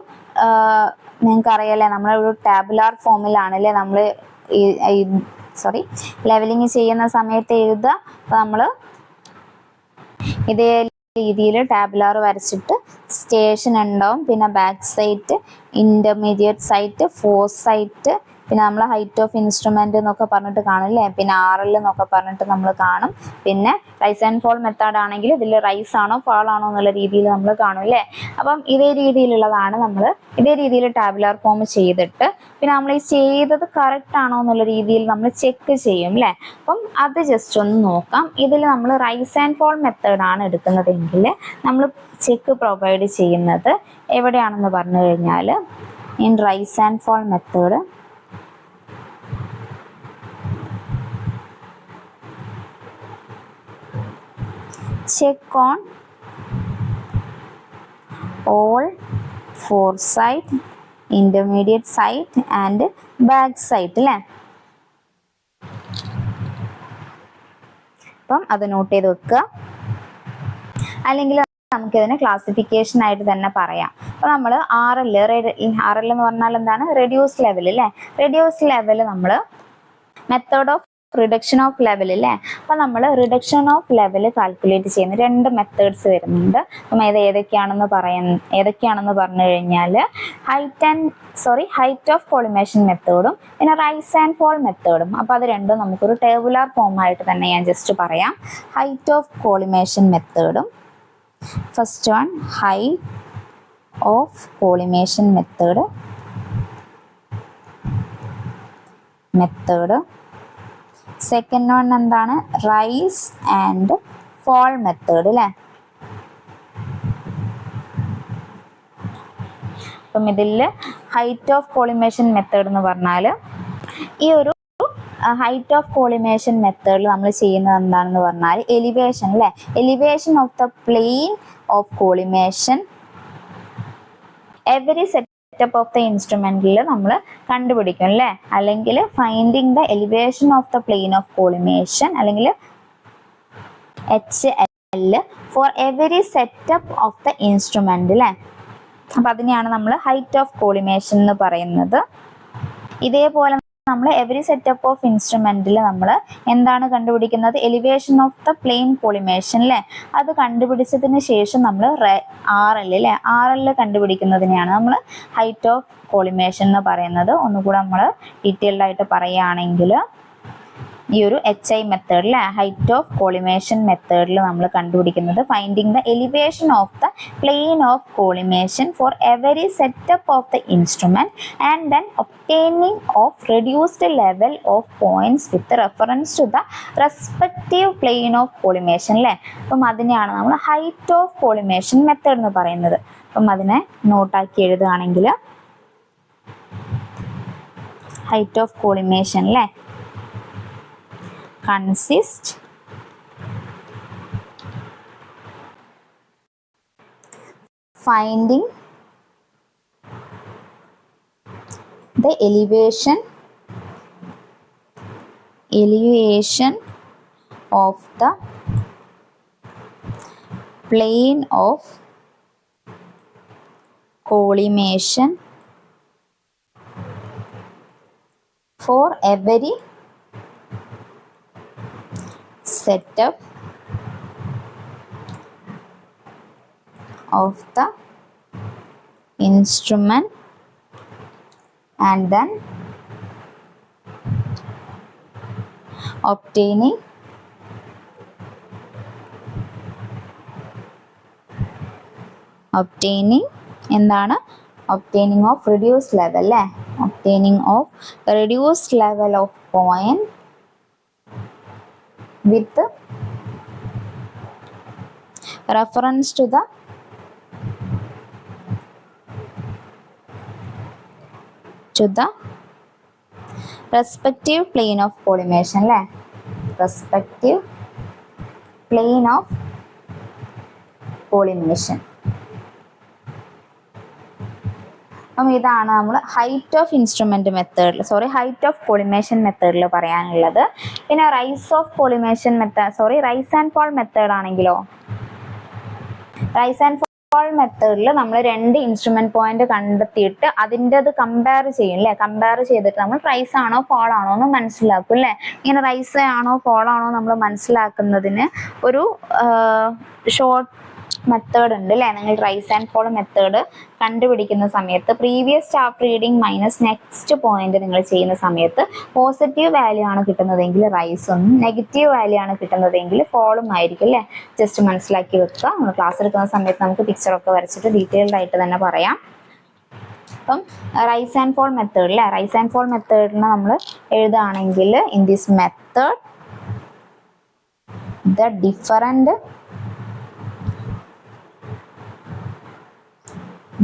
നിങ്ങൾക്ക് അറിയാലേ, നമ്മളൊരു ടാബുലാർ ഫോമിലാണല്ലേ നമ്മൾ ലെവലിംഗ് ചെയ്യുന്ന സമയത്ത് എഴുതുക. അപ്പോൾ നമ്മൾ ഇതേ രീതിയിൽ ടാബുലാർ വരച്ചിട്ട് സ്റ്റേഷൻ ഉണ്ടാവും, പിന്നെ back sight, intermediate sight, fore sight, പിന്നെ നമ്മൾ ഹൈറ്റ് ഓഫ് ഇൻസ്ട്രുമെന്റ് എന്നൊക്കെ പറഞ്ഞിട്ട് കാണും അല്ലേ. പിന്നെ RL എന്നൊക്കെ പറഞ്ഞിട്ട് നമ്മൾ കാണും. പിന്നെ റൈസ് ആൻഡ് ഫോൾ മെത്തേഡ് ആണെങ്കിൽ ഇതിൽ റൈസ് ആണോ ഫാൾ ആണോ എന്നുള്ള രീതിയിൽ നമ്മൾ കാണും അല്ലേ. അപ്പം ഇതേ രീതിയിലുള്ളതാണ് നമ്മൾ ഇതേ രീതിയിൽ ടാബുലാർ ഫോം ചെയ്തിട്ട് പിന്നെ നമ്മൾ ഈ ചെയ്തത് കറക്റ്റ് ആണോ എന്നുള്ള രീതിയിൽ നമ്മൾ ചെക്ക് ചെയ്യും അല്ലേ. അപ്പം അത് ജസ്റ്റ് ഒന്ന് നോക്കാം. ഇതിൽ നമ്മൾ റൈസ് ആൻഡ് ഫോൾ മെത്തേഡ് ആണ് എടുക്കുന്നതെങ്കിൽ നമ്മൾ ചെക്ക് പ്രൊവൈഡ് ചെയ്യുന്നത് എവിടെയാണെന്ന് പറഞ്ഞു കഴിഞ്ഞാൽ in rise and fall method check on all foresight, intermediate sight and back sight അല്ലേ. അപ്പം അത് നോട്ട് ചെയ്ത് വെക്കുക. അല്ലെങ്കിൽ നമുക്കിതിനെ ക്ലാസിഫിക്കേഷൻ ആയിട്ട് തന്നെ പറയാം. അപ്പോൾ നമ്മൾ RL എന്ന് പറഞ്ഞാൽ എന്താണ്, റെഡ്യൂസ് ലെവൽ അല്ലേ. റെഡ്യൂസ് ലെവൽ നമ്മൾ method of reduction of level അല്ലേ. അപ്പം നമ്മൾ റിഡക്ഷൻ ഓഫ് ലെവൽ കാൽക്കുലേറ്റ് ചെയ്യുന്ന 2 മെത്തേഡ്സ് വരുന്നുണ്ട്. അപ്പം ഏതൊക്കെയാണെന്ന് പറഞ്ഞു കഴിഞ്ഞാൽ ഹൈറ്റ് ഓഫ് കോളിമേഷൻ മെത്തേഡും പിന്നെ റൈസ് ആൻഡ് ഫോൾ മെത്തേഡും. അപ്പോൾ അത് രണ്ടും നമുക്കൊരു ടേബുലാർ ഫോം ആയിട്ട് തന്നെ ഞാൻ ജസ്റ്റ് പറയാം. ഹൈറ്റ് ഓഫ് കോളിമേഷൻ മെത്തേഡും first one height of collimation method second one എന്താണ്, റൈസ് ആൻഡ് ഫോൾ മെത്തേഡ് അല്ലേ. അപ്പം ഇതിൽ ഹൈറ്റ് ഓഫ് കോളിമേഷൻ മെത്തേഡ് എന്ന് പറഞ്ഞാൽ ഈ ഒരു ഹൈറ്റ് ഓഫ് കോളിമേഷൻ മെത്തേഡിൽ നമ്മൾ ചെയ്യുന്നത് എന്താണെന്ന് പറഞ്ഞാൽ എലിവേഷൻ അല്ലേ. Elevation of the plane of collimation every setup of the ഇൻസ്ട്രുമെന്റിൽ നമ്മൾ കണ്ടുപിടിക്കും അല്ലേ. അല്ലെങ്കിൽ finding the elevation of the plane of collimation അല്ലെങ്കിൽ HL for every setup of the instrument അല്ലേ. അപ്പം അതിനെയാണ് നമ്മൾ ഹൈറ്റ് ഓഫ് കോളിമേഷൻ എന്ന് പറയുന്നത്. ഇതേപോലെ നമ്മൾ എവറി സെറ്റപ്പ് ഓഫ് ഇൻസ്ട്രുമെന്റിൽ നമ്മൾ എന്താണ് കണ്ടുപിടിക്കുന്നത്, elevation of the plain collimation അല്ലേ. അത് കണ്ടുപിടിച്ചതിന് ശേഷം നമ്മൾ RL കണ്ടുപിടിക്കുന്നതിനെയാണ് നമ്മൾ ഹൈറ്റ് ഓഫ് കോളിമേഷൻ എന്ന് പറയുന്നത്. ഒന്നുകൂടെ നമ്മൾ ഡീറ്റെയിൽഡ് ആയിട്ട് പറയുകയാണെങ്കിൽ ഈ ഒരു HI മെത്തേഡ് അല്ലേ, ഹൈറ്റ് ഓഫ് കോളിമേഷൻ മെത്തേഡിൽ നമ്മൾ കണ്ടുപിടിക്കുന്നത് finding the elevation of the plane of collimation for every setup of the instrument and then obtaining of reduced level of points with reference to the respective plane of collimation അല്ലേ. അപ്പം അതിനെയാണ് നമ്മൾ height of collimation method എന്ന് പറയുന്നത്. അപ്പം അതിനെ നോട്ടാക്കി എഴുതുകയാണെങ്കിൽ height of collimation അല്ലേ consist finding the elevation of the plane of collimation for every setup of the instrument and then obtaining എന്താണ്, obtaining of reduced level അല്ലേ. obtaining of reduced level of point with reference to the respective plane of collimation അല്ലേ. respective plane of collimation. അപ്പം ഇതാണ് നമ്മൾ height of instrument മെത്തേഡിൽ height of collimation മെത്തേഡിൽ പറയാനുള്ളത്. പിന്നെ റൈസ് ആൻഡ് ഫോൾ മെത്തേഡ് ആണെങ്കിലോ, റൈസ് ആൻഡ് ഫോൾ മെത്തേഡിൽ നമ്മൾ 2 ഇൻസ്ട്രുമെന്റ് പോയിന്റ് കണ്ടെത്തിയിട്ട് അതിൻ്റെത് കമ്പയർ ചെയ്യും അല്ലേ. കമ്പയർ ചെയ്തിട്ട് നമ്മൾ റൈസ് ആണോ ഫോൾ ആണോ എന്ന് മനസ്സിലാക്കും അല്ലേ. ഇങ്ങനെ റൈസ് ആണോ ഫോൾ ആണോ നമ്മൾ മനസ്സിലാക്കുന്നതിന് ഒരു മെത്തേഡ് ഉണ്ട് അല്ലേ? നിങ്ങൾ റൈസ് ആൻഡ് ഫോൾ മെത്തേഡ് കണ്ടുപിടിക്കുന്ന സമയത്ത് previous staff reading minus next point നിങ്ങൾ ചെയ്യുന്ന സമയത്ത് പോസിറ്റീവ് വാല്യൂ ആണ് കിട്ടുന്നതെങ്കിൽ റൈസും നെഗറ്റീവ് വാല്യൂ ആണ് കിട്ടുന്നതെങ്കിൽ ഫോളും ആയിരിക്കും അല്ലേ? ജസ്റ്റ് മനസ്സിലാക്കി വെക്കുക. നമ്മൾ ക്ലാസ് എടുക്കുന്ന സമയത്ത് നമുക്ക് പിക്ചറൊക്കെ വരച്ചിട്ട് ഡീറ്റെയിൽഡ് ആയിട്ട് തന്നെ പറയാം. അപ്പം റൈസ് ആൻഡ് ഫോൾ മെത്തേഡ് അല്ലേ? റൈസ് ആൻഡ് ഫോൾ മെത്തേഡിനെ നമ്മൾ എഴുതുകയാണെങ്കിൽ in this method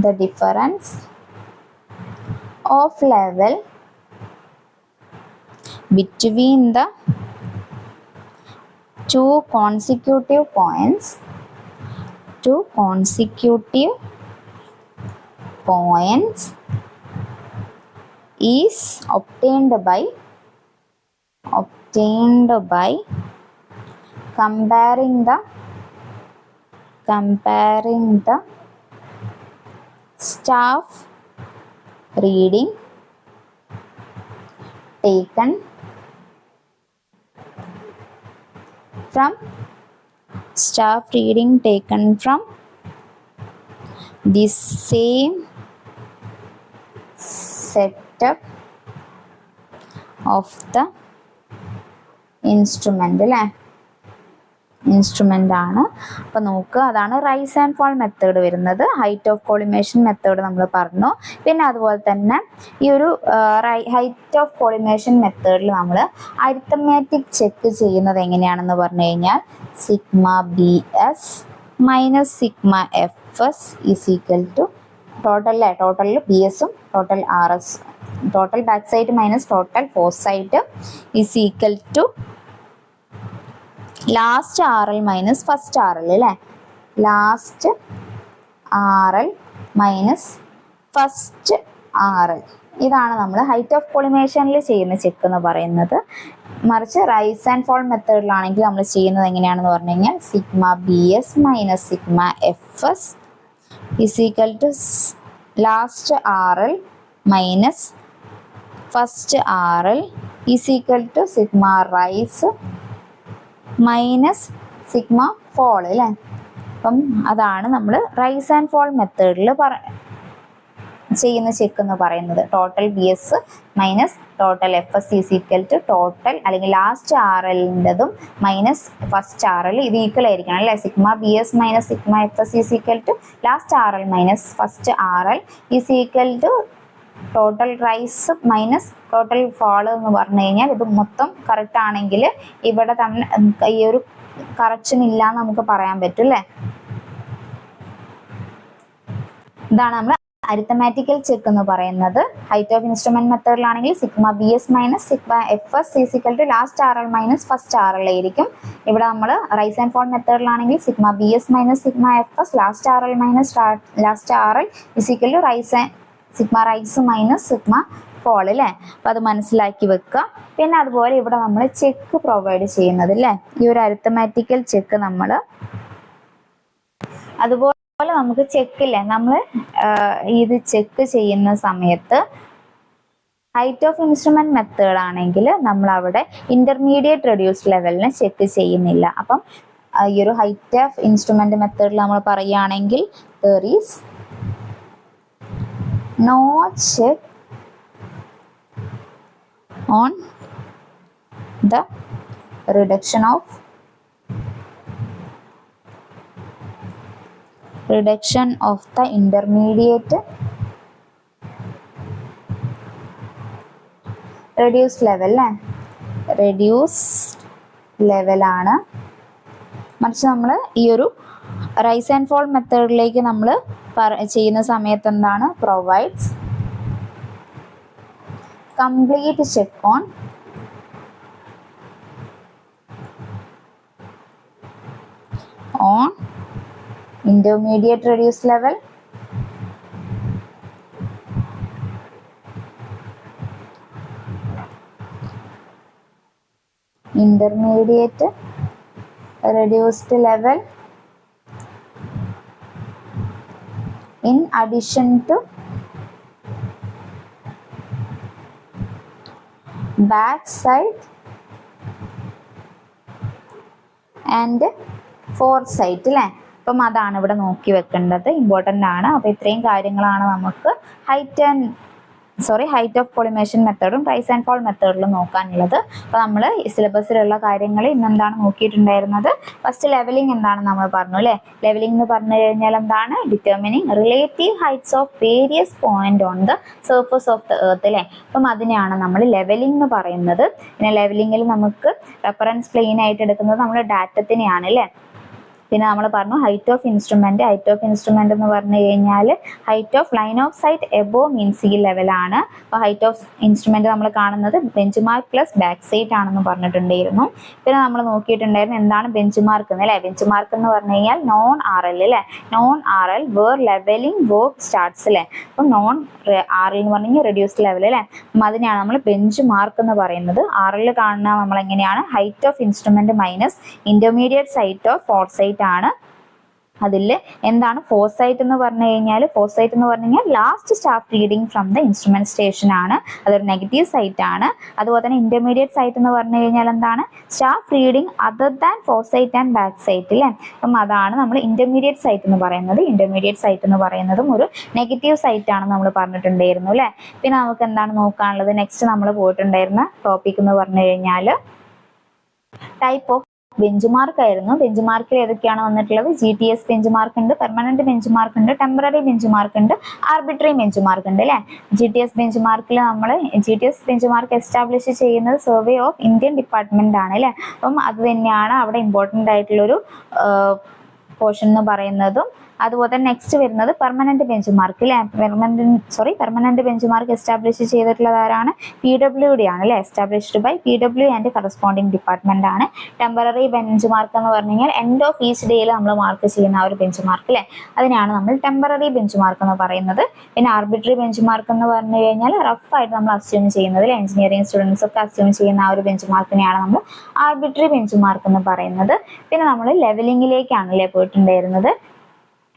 the difference of level between the two consecutive points is obtained by comparing the staff reading taken from the same setup of the instrument അല്ലേ? Instrument ആണ്. അപ്പോൾ നോക്കുക, അതാണ് rice and fall method വരുന്നത്. Height of collimation method നമ്മൾ പറഞ്ഞു. പിന്നെ അതുപോലെ തന്നെ ഈ ഒരു ഹൈറ്റ് ഓഫ് കോളിമേഷൻ മെത്തേഡിൽ നമ്മൾ അരിത്തമാറ്റിക് ചെക്ക് ചെയ്യുന്നത് എങ്ങനെയാണെന്ന് പറഞ്ഞു കഴിഞ്ഞാൽ sigma B S minus sigma F S is equal to ടോട്ടലിൽ ബി എസും total R S, total back side minus total fore side is equal to last R L minus first R L അല്ലേ? Last R L minus first R L, ഇതാണ് നമ്മൾ height of കോളിമേഷനിൽ ചെയ്യുന്ന check എന്ന് പറയുന്നത്. മറിച്ച് rice and fall മെത്തേഡിലാണെങ്കിൽ നമ്മൾ ചെയ്യുന്നത് എങ്ങനെയാണെന്ന് പറഞ്ഞു കഴിഞ്ഞാൽ sigma B S minus sigma F S is equal to last R L minus first R L is equal to sigma rise minus sigma fall അല്ലേ? അപ്പം അതാണ് നമ്മൾ റൈസ് ആൻഡ് ഫോൾ മെത്തേഡിൽ ചെയ്യുന്ന ചെക്ക് എന്ന് പറയുന്നത്. Total B S minus total F S is equal to total അല്ലെങ്കിൽ last R എല്ലിൻ്റെതും മൈനസ് ഫസ്റ്റ് ആർ എൽ, ഇത് ഈക്വൽ ആയിരിക്കണം അല്ലേ? Sigma B S minus sigma F S is equal to last R L minus first R L is equal to total rise minus total fall എന്ന് പറഞ്ഞു കഴിഞ്ഞാൽ ഇത് മൊത്തം correct ആണെങ്കിൽ ഇവിടെ തമ്മിൽ ഈ ഒരു കറക്ഷൻ ഇല്ല എന്ന് നമുക്ക് പറയാൻ പറ്റും അല്ലേ? ഇതാണ് നമ്മൾ അരിത്തമാറ്റിക്കൽ ചെക്ക് എന്ന് പറയുന്നത്. ഹൈറ്റ് ഓഫ് ഇൻസ്ട്രുമെന്റ് മെത്തേഡിലാണെങ്കിൽ sigma B S minus sigma F S is equal to last R L minus first R L ആയിരിക്കും. ഇവിടെ നമ്മൾ റൈസ് ആൻഡ് ഫോൾ മെത്തേഡിലാണെങ്കിൽ sigma B S minus sigma F S last R L minus last R L is equal to sigma rise minus sigma fall അല്ലേ? അപ്പം അത് മനസ്സിലാക്കി വെക്കുക. പിന്നെ അതുപോലെ ഇവിടെ നമ്മൾ ചെക്ക് പ്രൊവൈഡ് ചെയ്യുന്നത് അല്ലേ? ഈ ഒരു അരിത്തമാറ്റിക്കൽ ചെക്ക് നമ്മൾ അതുപോലെ നമുക്ക് ചെക്കില്ലേ, നമ്മൾ ഇത് ചെക്ക് ചെയ്യുന്ന സമയത്ത് ഹൈറ്റ് ഓഫ് ഇൻസ്ട്രുമെന്റ് മെത്തേഡ് ആണെങ്കിൽ നമ്മൾ അവിടെ ഇന്റർമീഡിയറ്റ് റെഡ്യൂസ് ലെവലിനെ ചെക്ക് ചെയ്യുന്നില്ല. അപ്പം ഈ ഒരു ഹൈറ്റ് ഓഫ് ഇൻസ്ട്രുമെന്റ് മെത്തേഡിൽ നമ്മൾ പറയുകയാണെങ്കിൽ there is no check on the reduction of the intermediate reduced level ആണ്. മറിച്ച് നമ്മൾ ഈ ഒരു റൈസ് ആൻഡ് ഫോൾ മെത്തേഡിലേക്ക് നമ്മൾ ചെയ്യുന്ന സമയത്ത് എന്താണ് provides complete check on intermediate reduced level, intermediate reduced level in addition to back side and fore side അല്ലേ? അപ്പം അതാണ് ഇവിടെ നോക്കി വെക്കേണ്ടത്, ഇമ്പോർട്ടൻ്റ് ആണ്. അപ്പോൾ ഇത്രയും കാര്യങ്ങളാണ് നമുക്ക് ഹൈറ്റ് ഓഫ് കോളിമേഷൻ മെത്തേഡും റൈസ് ആൻഡ് ഫോൾ മെത്തേഡിലും നോക്കാനുള്ളത്. അപ്പോൾ നമ്മൾ സിലബസിലുള്ള കാര്യങ്ങൾ ഇന്നെന്താണ് നോക്കിയിട്ടുണ്ടായിരുന്നത്? ഫസ്റ്റ് ലെവലിംഗ് എന്താണെന്ന് നമ്മൾ പറഞ്ഞു അല്ലേ. ലെവലിംഗ് എന്ന് പറഞ്ഞു കഴിഞ്ഞാൽ എന്താണ്? Determining relative heights of various point on the surface of the earth അല്ലേ. അപ്പം അതിനെയാണ് നമ്മൾ ലെവലിംഗ് എന്ന് പറയുന്നത്. പിന്നെ ലെവലിംഗിൽ നമുക്ക് റെഫറൻസ് പ്ലെയിൻ ആയിട്ട് എടുക്കുന്നത് നമ്മൾ ഡാറ്റത്തിനെയാണ് അല്ലേ. പിന്നെ നമ്മൾ പറഞ്ഞു ഹൈറ്റ് ഓഫ് ഇൻസ്ട്രുമെന്റ് എന്ന് പറഞ്ഞു കഴിഞ്ഞാൽ height of line of sight above mean sea ലെവലാണ്. അപ്പോൾ ഹൈറ്റ് ഓഫ് ഇൻസ്ട്രുമെന്റ് നമ്മൾ കാണുന്നത് bench mark plus back sight ആണെന്ന് പറഞ്ഞിട്ടുണ്ടായിരുന്നു. പിന്നെ നമ്മൾ നോക്കിയിട്ടുണ്ടായിരുന്നു എന്താണ് ബെഞ്ച് മാർക്ക് അല്ലേ. ബെഞ്ച് മാർക്ക് എന്ന് പറഞ്ഞു കഴിഞ്ഞാൽ നോൺ ആർ എൽ അല്ലേ. Known R L where levelling work starts അല്ലേ. അപ്പം നോൺ ആർ എൽ എന്ന് പറഞ്ഞു കഴിഞ്ഞാൽ റെഡ്യൂസ്ഡ് ലെവൽ അല്ലേ. അപ്പം അതിനെയാണ് നമ്മൾ ബെഞ്ച് മാർക്ക് എന്ന് പറയുന്നത്. ആർ എൽ കാണുന്ന നമ്മൾ എങ്ങനെയാണ്? Height of instrument minus intermediate sight of fore sight ആണ്. അതിൽ എന്താണ് ഫോർസൈറ്റ് എന്ന് പറഞ്ഞു കഴിഞ്ഞാൽ last staff reading from the instrument station ആണ്. അതൊരു നെഗറ്റീവ് സൈറ്റ് ആണ്. അതുപോലെ തന്നെ ഇന്റർമീഡിയറ്റ് സൈറ്റ് എന്ന് പറഞ്ഞു കഴിഞ്ഞാൽ എന്താണ്? Staff reading other than foresight and back sight അല്ലേ. അപ്പം അതാണ് നമ്മൾ ഇന്റർമീഡിയറ്റ് സൈറ്റ് എന്ന് പറയുന്നത്. ഇന്റർമീഡിയറ്റ് സൈറ്റ് എന്ന് പറയുന്നതും ഒരു നെഗറ്റീവ് സൈറ്റ് ആണെന്ന് നമ്മൾ പറഞ്ഞിട്ടുണ്ടായിരുന്നു അല്ലേ. പിന്നെ നമുക്ക് എന്താണ് നോക്കാനുള്ളത്? നെക്സ്റ്റ് നമ്മൾ പോയിട്ടുണ്ടായിരുന്ന ടോപ്പിക് എന്ന് പറഞ്ഞു കഴിഞ്ഞാൽ ടൈപ്പ് ഓഫ് ബെഞ്ച് മാർക്ക് ആയിരുന്നു. ബെഞ്ച് മാർക്കിൽ ഏതൊക്കെയാണ് വന്നിട്ടുള്ളത്? GTS ബെഞ്ച് മാർക്ക് ഉണ്ട്, പെർമനന്റ് ബെഞ്ച് മാർക്ക് ഉണ്ട്, ടെമ്പററി ബെഞ്ച് മാർക്ക് ഉണ്ട്, ആർബിട്രറി ബെഞ്ച് മാർക്ക് ഉണ്ട് അല്ലേ. GTS ബെഞ്ച് മാർക്ക് എസ്റ്റാബ്ലിഷ് ചെയ്യുന്നത് സർവേ ഓഫ് ഇന്ത്യൻ ഡിപ്പാർട്ട്മെന്റ് ആണ് അല്ലേ. അപ്പം അത് തന്നെയാണ് അവിടെ ഇമ്പോർട്ടൻ്റ് ആയിട്ടുള്ളൊരു പോർഷൻ എന്ന് പറയുന്നതും. അതുപോലെ തന്നെ നെക്സ്റ്റ് വരുന്നത് പെർമനന്റ് ബെഞ്ച് മാർക്ക് അല്ലേ. പെർമനന്റ് ബെഞ്ച് മാർക്ക് എസ്റ്റാബ്ലിഷ് ചെയ്തിട്ടുള്ളത് ആരാണ്? PWD ആണ് അല്ലേ. Established by PW and corresponding department ആണ്. ടെമ്പററി ബെഞ്ച് മാർക്ക് എന്ന് പറഞ്ഞു കഴിഞ്ഞാൽ എൻഡ് ഓഫ് ഈച്ച് ഡേയിൽ നമ്മൾ മാർക്ക് ചെയ്യുന്ന ആ ഒരു ബെഞ്ച് മാർക്ക് അല്ലേ. അതിനാണ് നമ്മൾ ടെമ്പററി ബെഞ്ച് മാർക്ക് എന്ന് പറയുന്നത്. പിന്നെ ആർബിട്രറി ബെഞ്ച് മാർക്ക് എന്ന് പറഞ്ഞു കഴിഞ്ഞാൽ റഫായിട്ട് നമ്മൾ അസ്യൂം ചെയ്യുന്നത് അല്ലേ. എഞ്ചിനീയറിംഗ് സ്റ്റുഡൻസ് ഒക്കെ അസ്യൂം ചെയ്യുന്ന ആ ഒരു ബെഞ്ച് മാർക്കിനെയാണ് നമ്മൾ ആർബിട്രറി ബെഞ്ച് മാർക്ക് എന്ന് പറയുന്നത്. പിന്നെ നമ്മൾ ലെവലിംഗിലേക്കാണല്ലേ പോയിട്ടുണ്ടായിരുന്നത്.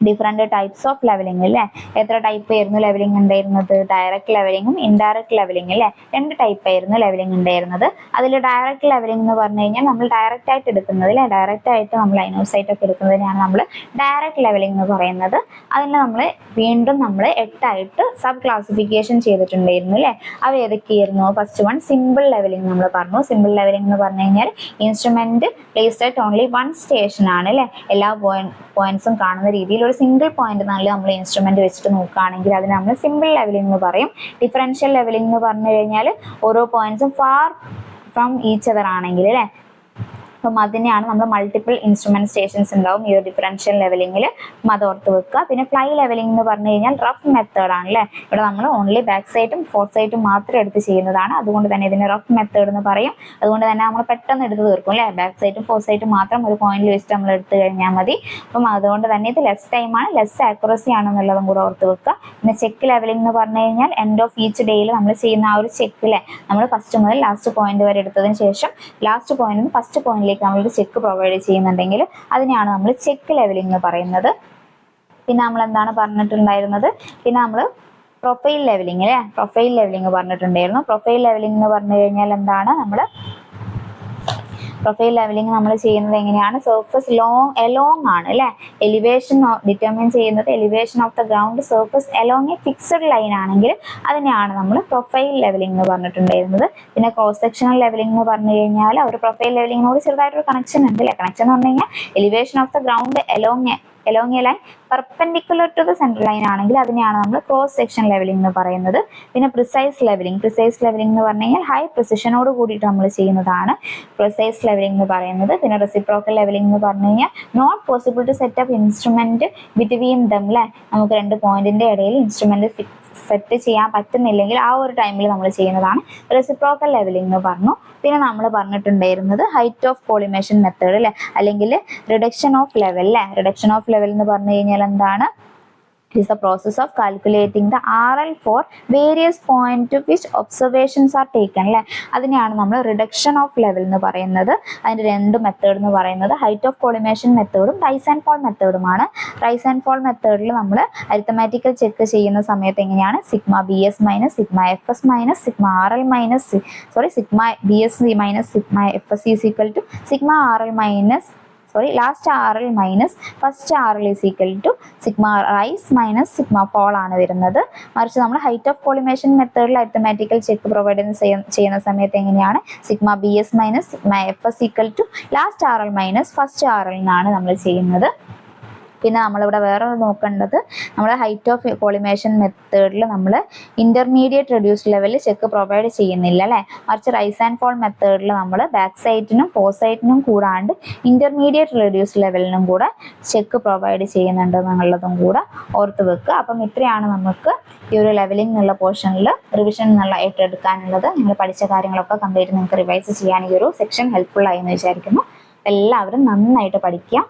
ഡിഫറെന്റ് ടൈപ്സ് ഓഫ് ലെവലിംഗ് അല്ലേ. എത്ര ടൈപ്പ് ആയിരുന്നു ലെവലിംഗ് ഉണ്ടായിരുന്നത്? ഡയറക്റ്റ് ലെവലിംഗും ഇൻഡയറക്റ്റ് ലെവലിംഗ് അല്ലേ. രണ്ട് ടൈപ്പ് ആയിരുന്നു ലെവലിംഗ് ഉണ്ടായിരുന്നത്. അതിൽ ഡയറക്റ്റ് ലെവലിംഗ് എന്ന് പറഞ്ഞു കഴിഞ്ഞാൽ നമ്മൾ ഡയറക്റ്റ് ആയിട്ട് എടുക്കുന്നത് അല്ലേ. ഡയറക്റ്റ് ആയിട്ട് നമ്മൾ ലൈൻ ഓഫ് സൈറ്റ് ഒക്കെ എടുക്കുന്നതിനാണ് നമ്മൾ ഡയറക്റ്റ് ലെവലിംഗ് എന്ന് പറയുന്നത്. അതിൽ നമ്മൾ വീണ്ടും 8 സബ് ക്ലാസിഫിക്കേഷൻ ചെയ്തിട്ടുണ്ടായിരുന്നു അല്ലേ. അവ ഏതൊക്കെയായിരുന്നു? ഫസ്റ്റ് വൺ സിമ്പിൾ ലെവലിംഗ് നമ്മൾ പറഞ്ഞു. സിമ്പിൾ ലെവലിംഗ് എന്ന് പറഞ്ഞു കഴിഞ്ഞാൽ instrument placed at only one station ആണ് അല്ലേ. എല്ലാ പോയിന്റ്സും കാണുന്ന രീതിയിൽ ഒരു സിംഗിൾ പോയിന്റ് നല്ല നമ്മൾ ഇൻസ്ട്രുമെന്റ് വെച്ചിട്ട് നോക്കുകയാണെങ്കിൽ അതിന് നമ്മൾ സിമ്പിൾ ലെവലിംഗ് എന്ന് പറയും. ഡിഫറൻഷ്യൽ ലെവലിംഗ് എന്ന് പറഞ്ഞു കഴിഞ്ഞാൽ ഓരോ പോയിന്റ്സും ഫാർ ഫ്രം ഈച്ച് അതർ ആണെങ്കിൽ അല്ലേ. അപ്പം അതിനെയാണ് നമ്മൾ മൾട്ടിപ്പിൾ ഇൻസ്ട്രുമെന്റ് സ്റ്റേഷൻസ് ഉണ്ടാവും ഈ ഒരു ഡിഫറൻഷ്യൽ ലെവലിംഗിൽ. അത് ഓർത്ത് വെക്കുക. പിന്നെ ഫ്ലൈ ലെവലിംഗ് എന്ന് പറഞ്ഞു കഴിഞ്ഞാൽ റഫ് മെത്തേഡ് ആണല്ലേ. ഇവിടെ നമ്മൾ ഓൺലി ബാക്ക് സൈറ്റും ഫോർ സൈറ്റും മാത്രം എടുത്ത് ചെയ്യുന്നതാണ്. അതുകൊണ്ട് തന്നെ ഇതിന് റഫ് മെത്തേഡ് എന്ന് പറയും. അതുകൊണ്ട് തന്നെ നമ്മൾ പെട്ടെന്ന് എടുത്ത് തീർക്കും അല്ലേ. ബാക്ക് സൈറ്റും ഫോർ സൈറ്റും മാത്രം ഒരു പോയിന്റിൽ വെച്ചിട്ട് നമ്മൾ എടുത്തു കഴിഞ്ഞാൽ മതി. അപ്പം അതുകൊണ്ട് തന്നെ ഇത് ലെസ് ടൈമാണ്, ലെസ് ആക്യുറസി ആണെന്നുള്ളതും കൂടെ ഓർത്ത് വെക്കുക. പിന്നെ ചെക്ക് ലെവലിംഗ് എന്ന് പറഞ്ഞു കഴിഞ്ഞാൽ എൻഡ് ഓഫ് ഈച്ച് ഡേയിൽ നമ്മൾ ചെയ്യുന്ന ആ ഒരു ചെക്കിലെ നമ്മൾ ഫസ്റ്റ് മുതൽ ലാസ്റ്റ് പോയിന്റ് വരെ എടുത്തതിന് ശേഷം ലാസ്റ്റ് പോയിന്റിൽ നിന്ന് ഫസ്റ്റ് പോയിന്റിലേക്ക് നമ്മളൊരു ചെക്ക് പ്രൊവൈഡ് ചെയ്യുന്നുണ്ടെങ്കിൽ അതിനെയാണ് നമ്മൾ ചെക്ക് ലെവലിംഗ് എന്ന് പറയുന്നത്. പിന്നെ നമ്മൾ എന്താണ് പറഞ്ഞിട്ടുണ്ടായിരുന്നത്? പിന്നെ നമ്മൾ പ്രൊഫൈൽ ലെവലിംഗ് അല്ലേ. പ്രൊഫൈൽ ലെവലിംഗ് പറഞ്ഞിട്ടുണ്ടായിരുന്നു. പ്രൊഫൈൽ ലെവലിംഗ് എന്ന് പറഞ്ഞു കഴിഞ്ഞാൽ എന്താണ്? പ്രൊഫൈൽ ലെവലിംഗ് നമ്മൾ ചെയ്യുന്നത് എങ്ങനെയാണ്? സർഫസ് എലോങ് ആണ് അല്ലേ. എലിവേഷൻ ഡിറ്റർമിൻ ചെയ്യുന്നത് elevation of the ground surface along a fixed line ആണെങ്കിൽ അതിനെയാണ് നമ്മൾ പ്രൊഫൈൽ ലെവലിംഗ് എന്ന് പറഞ്ഞിട്ടുണ്ടായിരുന്നത്. പിന്നെ ക്രോസ് സെക്ഷണൽ ലെവലിംഗ് എന്ന് പറഞ്ഞു കഴിഞ്ഞാൽ ഒരു പ്രൊഫൈൽ ലെവലിംഗിനോട് ചെറുതായിട്ടൊരു കണക്ഷൻ ഉണ്ട് അല്ലേ. കണക്ഷൻ എന്ന് പറഞ്ഞു കഴിഞ്ഞാൽ elevation of the ground along a line perpendicular to the central line ആണെങ്കിൽ അതിനെയാണ് നമ്മൾ ക്രോസ് സെക്ഷൻ ലെവലിംഗ് എന്ന് പറയുന്നത്. പിന്നെ പ്രിസൈസ് ലെവലിംഗ് എന്ന് പറഞ്ഞു കഴിഞ്ഞാൽ ഹൈ പ്രിസിഷനോട് കൂടിയിട്ട് നമ്മൾ ചെയ്യുന്നതാണ് പ്രിസൈസ് ലെവലിംഗ് എന്ന് പറയുന്നത്. പിന്നെ റെസിപ്രോക്കൽ ലെവലിംഗ് എന്ന് പറഞ്ഞു കഴിഞ്ഞാൽ not possible to set up instrument between them അല്ലേ. നമുക്ക് രണ്ട് പോയിന്റിന്റെ ഇടയിൽ ഇൻസ്ട്രുമെന്റ് സെറ്റ് ചെയ്യാൻ പറ്റുന്നില്ലെങ്കിൽ ആ ഒരു ടൈമിൽ നമ്മൾ ചെയ്യുന്നതാണ് റെസിപ്രോക്കൽ ലെവലിംഗ് എന്ന് പറഞ്ഞു. പിന്നെ നമ്മൾ പറഞ്ഞിട്ടുണ്ടായിരുന്നത് ഹൈറ്റ് ഓഫ് കോളിമേഷൻ മെത്തേഡ് അല്ലേ, അല്ലെങ്കിൽ റിഡക്ഷൻ ഓഫ് ലെവൽ അല്ലേ. റിഡക്ഷൻ ഓഫ് ലെവൽ എന്ന് പറഞ്ഞു കഴിഞ്ഞാൽ എന്താണ്? It is the process of calculating the RL for various points to which observations are taken അല്ലേ. അതിനെയാണ് നമ്മൾ റിഡക്ഷൻ ഓഫ് ലെവൽ എന്ന് പറയുന്നത്. അതിൻ്റെ രണ്ട് മെത്തേഡ് എന്ന് പറയുന്നത് ഹൈറ്റ് ഓഫ് കോളിമേഷൻ മെത്തേഡും റൈസ് ആൻഡ് ഫോൾ മെത്തേഡുമാണ്. റൈസ് ആൻഡ് ഫോൾ മെത്തേഡിൽ നമ്മൾ അരിത്തമാറ്റിക്കൽ ചെക്ക് ചെയ്യുന്ന സമയത്ത് എങ്ങനെയാണ്? Sigma BS minus sigma FS minus sigma RL minus sigma BS minus sigma FS is equal to sigma RL minus last RL minus first RL is equal to sigma rise minus sigma fall ആണ് വരുന്നത്. മറിച്ച് നമ്മൾ height of collimation മെത്തേഡിൽ arithmetical check provide ചെയ്യുന്ന സമയത്ത് എങ്ങനെയാണ് sigma BS minus sigma FS equal to last RL minus first RL എന്നാണ് നമ്മൾ ചെയ്യുന്നത്. പിന്നെ നമ്മളിവിടെ വേറെ നോക്കേണ്ടത് നമ്മൾ ഹൈറ്റ് ഓഫ് കോളിമേഷൻ മെത്തേഡിൽ നമ്മൾ ഇന്റർമീഡിയറ്റ് റെഡ്യൂസ് ലെവലിൽ ചെക്ക് പ്രൊവൈഡ് ചെയ്യുന്നില്ല അല്ലേ. മറിച്ച് റൈസ് ആൻഡ് ഫോൾ മെത്തേഡിൽ നമ്മൾ ബാക്ക് സൈറ്റിനും ഫോർ സൈറ്റിനും കൂടാണ്ട് ഇന്റർമീഡിയറ്റ് റെഡ്യൂസ് ലെവലിനും കൂടെ ചെക്ക് പ്രൊവൈഡ് ചെയ്യുന്നുണ്ട് എന്നുള്ളതും കൂടെ ഓർത്ത് വെക്കുക. അപ്പം ഇത്രയാണ് നമുക്ക് ഈ ഒരു ലെവലിംഗ് എന്നുള്ള പോർഷനിൽ റിവിഷൻ എന്നുള്ള ഏറ്റെടുക്കാനുള്ളത്. നിങ്ങൾ പഠിച്ച കാര്യങ്ങളൊക്കെ കംപ്ലീറ്റ് നിങ്ങൾക്ക് റിവൈസ് ചെയ്യാൻ ഈ ഒരു സെക്ഷൻ ഹെൽപ്ഫുൾ ആയി എന്ന് വിചാരിക്കുന്നു. എല്ലാവരും നന്നായിട്ട് പഠിക്കുക.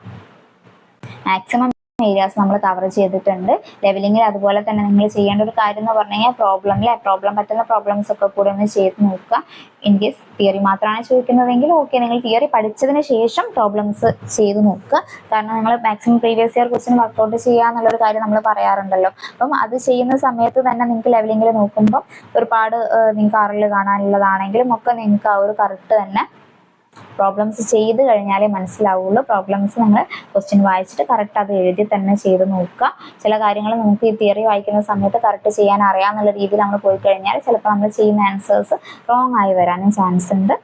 മാക്സിമം ഏരിയാസ് നമ്മൾ കവർ ചെയ്തിട്ടുണ്ട് ലെവലിങ്ങിൽ. അതുപോലെ തന്നെ നിങ്ങൾ ചെയ്യേണ്ട ഒരു കാര്യം എന്ന് പറഞ്ഞു കഴിഞ്ഞാൽ പ്രോബ്ലം പറ്റുന്ന പ്രോബ്ലംസ് ഒക്കെ കൂടെ ഒന്ന് ചെയ്ത് നോക്കുക. ഇൻ കേസ് തിയറി മാത്രമാണ് ചോദിക്കുന്നതെങ്കിൽ ഓക്കെ, നിങ്ങൾ തിയറി പഠിച്ചതിന് ശേഷം പ്രോബ്ലംസ് ചെയ്ത് നോക്കുക. കാരണം നിങ്ങൾ maximum previous year question work out ചെയ്യുക എന്നുള്ളൊരു കാര്യം നമ്മൾ പറയാറുണ്ടല്ലോ. അപ്പം അത് ചെയ്യുന്ന സമയത്ത് തന്നെ നിങ്ങൾക്ക് ലെവലിങ്ങിൽ നോക്കുമ്പോൾ ഒരുപാട് നിങ്ങൾക്ക് അറിൽ കാണാനുള്ളതാണെങ്കിലും ഒക്കെ നിങ്ങൾക്ക് ആ ഒരു കറക്റ്റ് തന്നെ പ്രോബ്ലംസ് ചെയ്ത് കഴിഞ്ഞാലേ മനസ്സിലാവുള്ളൂ. പ്രോബ്ലംസ് നിങ്ങൾ ക്വസ്റ്റ്യൻ വായിച്ചിട്ട് കറക്റ്റ് അത് എഴുതി തന്നെ ചെയ്ത് നോക്കുക. ചില കാര്യങ്ങൾ നമുക്ക് ഈ തിയറി വായിക്കുന്ന സമയത്ത് കറക്റ്റ് ചെയ്യാൻ അറിയാമെന്നുള്ള രീതിയിൽ നമ്മൾ പോയി കഴിഞ്ഞാൽ ചിലപ്പോൾ നമ്മൾ ചെയ്യുന്ന ആൻസേഴ്സ് റോങ് ആയി വരാനും ചാൻസ് ഉണ്ട്.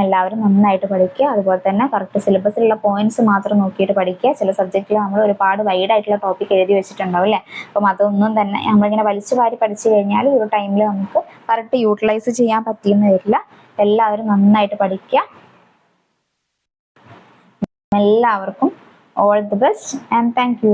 എല്ലാവരും നന്നായിട്ട് പഠിക്കുക. അതുപോലെ തന്നെ കറക്റ്റ് സിലബസിലുള്ള പോയിന്റ്സ് മാത്രം നോക്കിയിട്ട് പഠിക്കുക. ചില സബ്ജക്റ്റിൽ നമ്മൾ ഒരുപാട് വൈഡ് ആയിട്ടുള്ള ടോപ്പിക് എഴുതി വെച്ചിട്ടുണ്ടാവും അല്ലേ. അപ്പം അതൊന്നും തന്നെ നമ്മളിങ്ങനെ വലിച്ചു വാരി പഠിച്ചു കഴിഞ്ഞാൽ ഈ ഒരു ടൈമിൽ നമുക്ക് കറക്റ്റ് യൂട്ടിലൈസ് ചെയ്യാൻ പറ്റിയെന്ന് വരില്ല. എല്ലാവരും നന്നായിട്ട് പഠിക്കുക. എല്ലാവർക്കും all the best and thank you.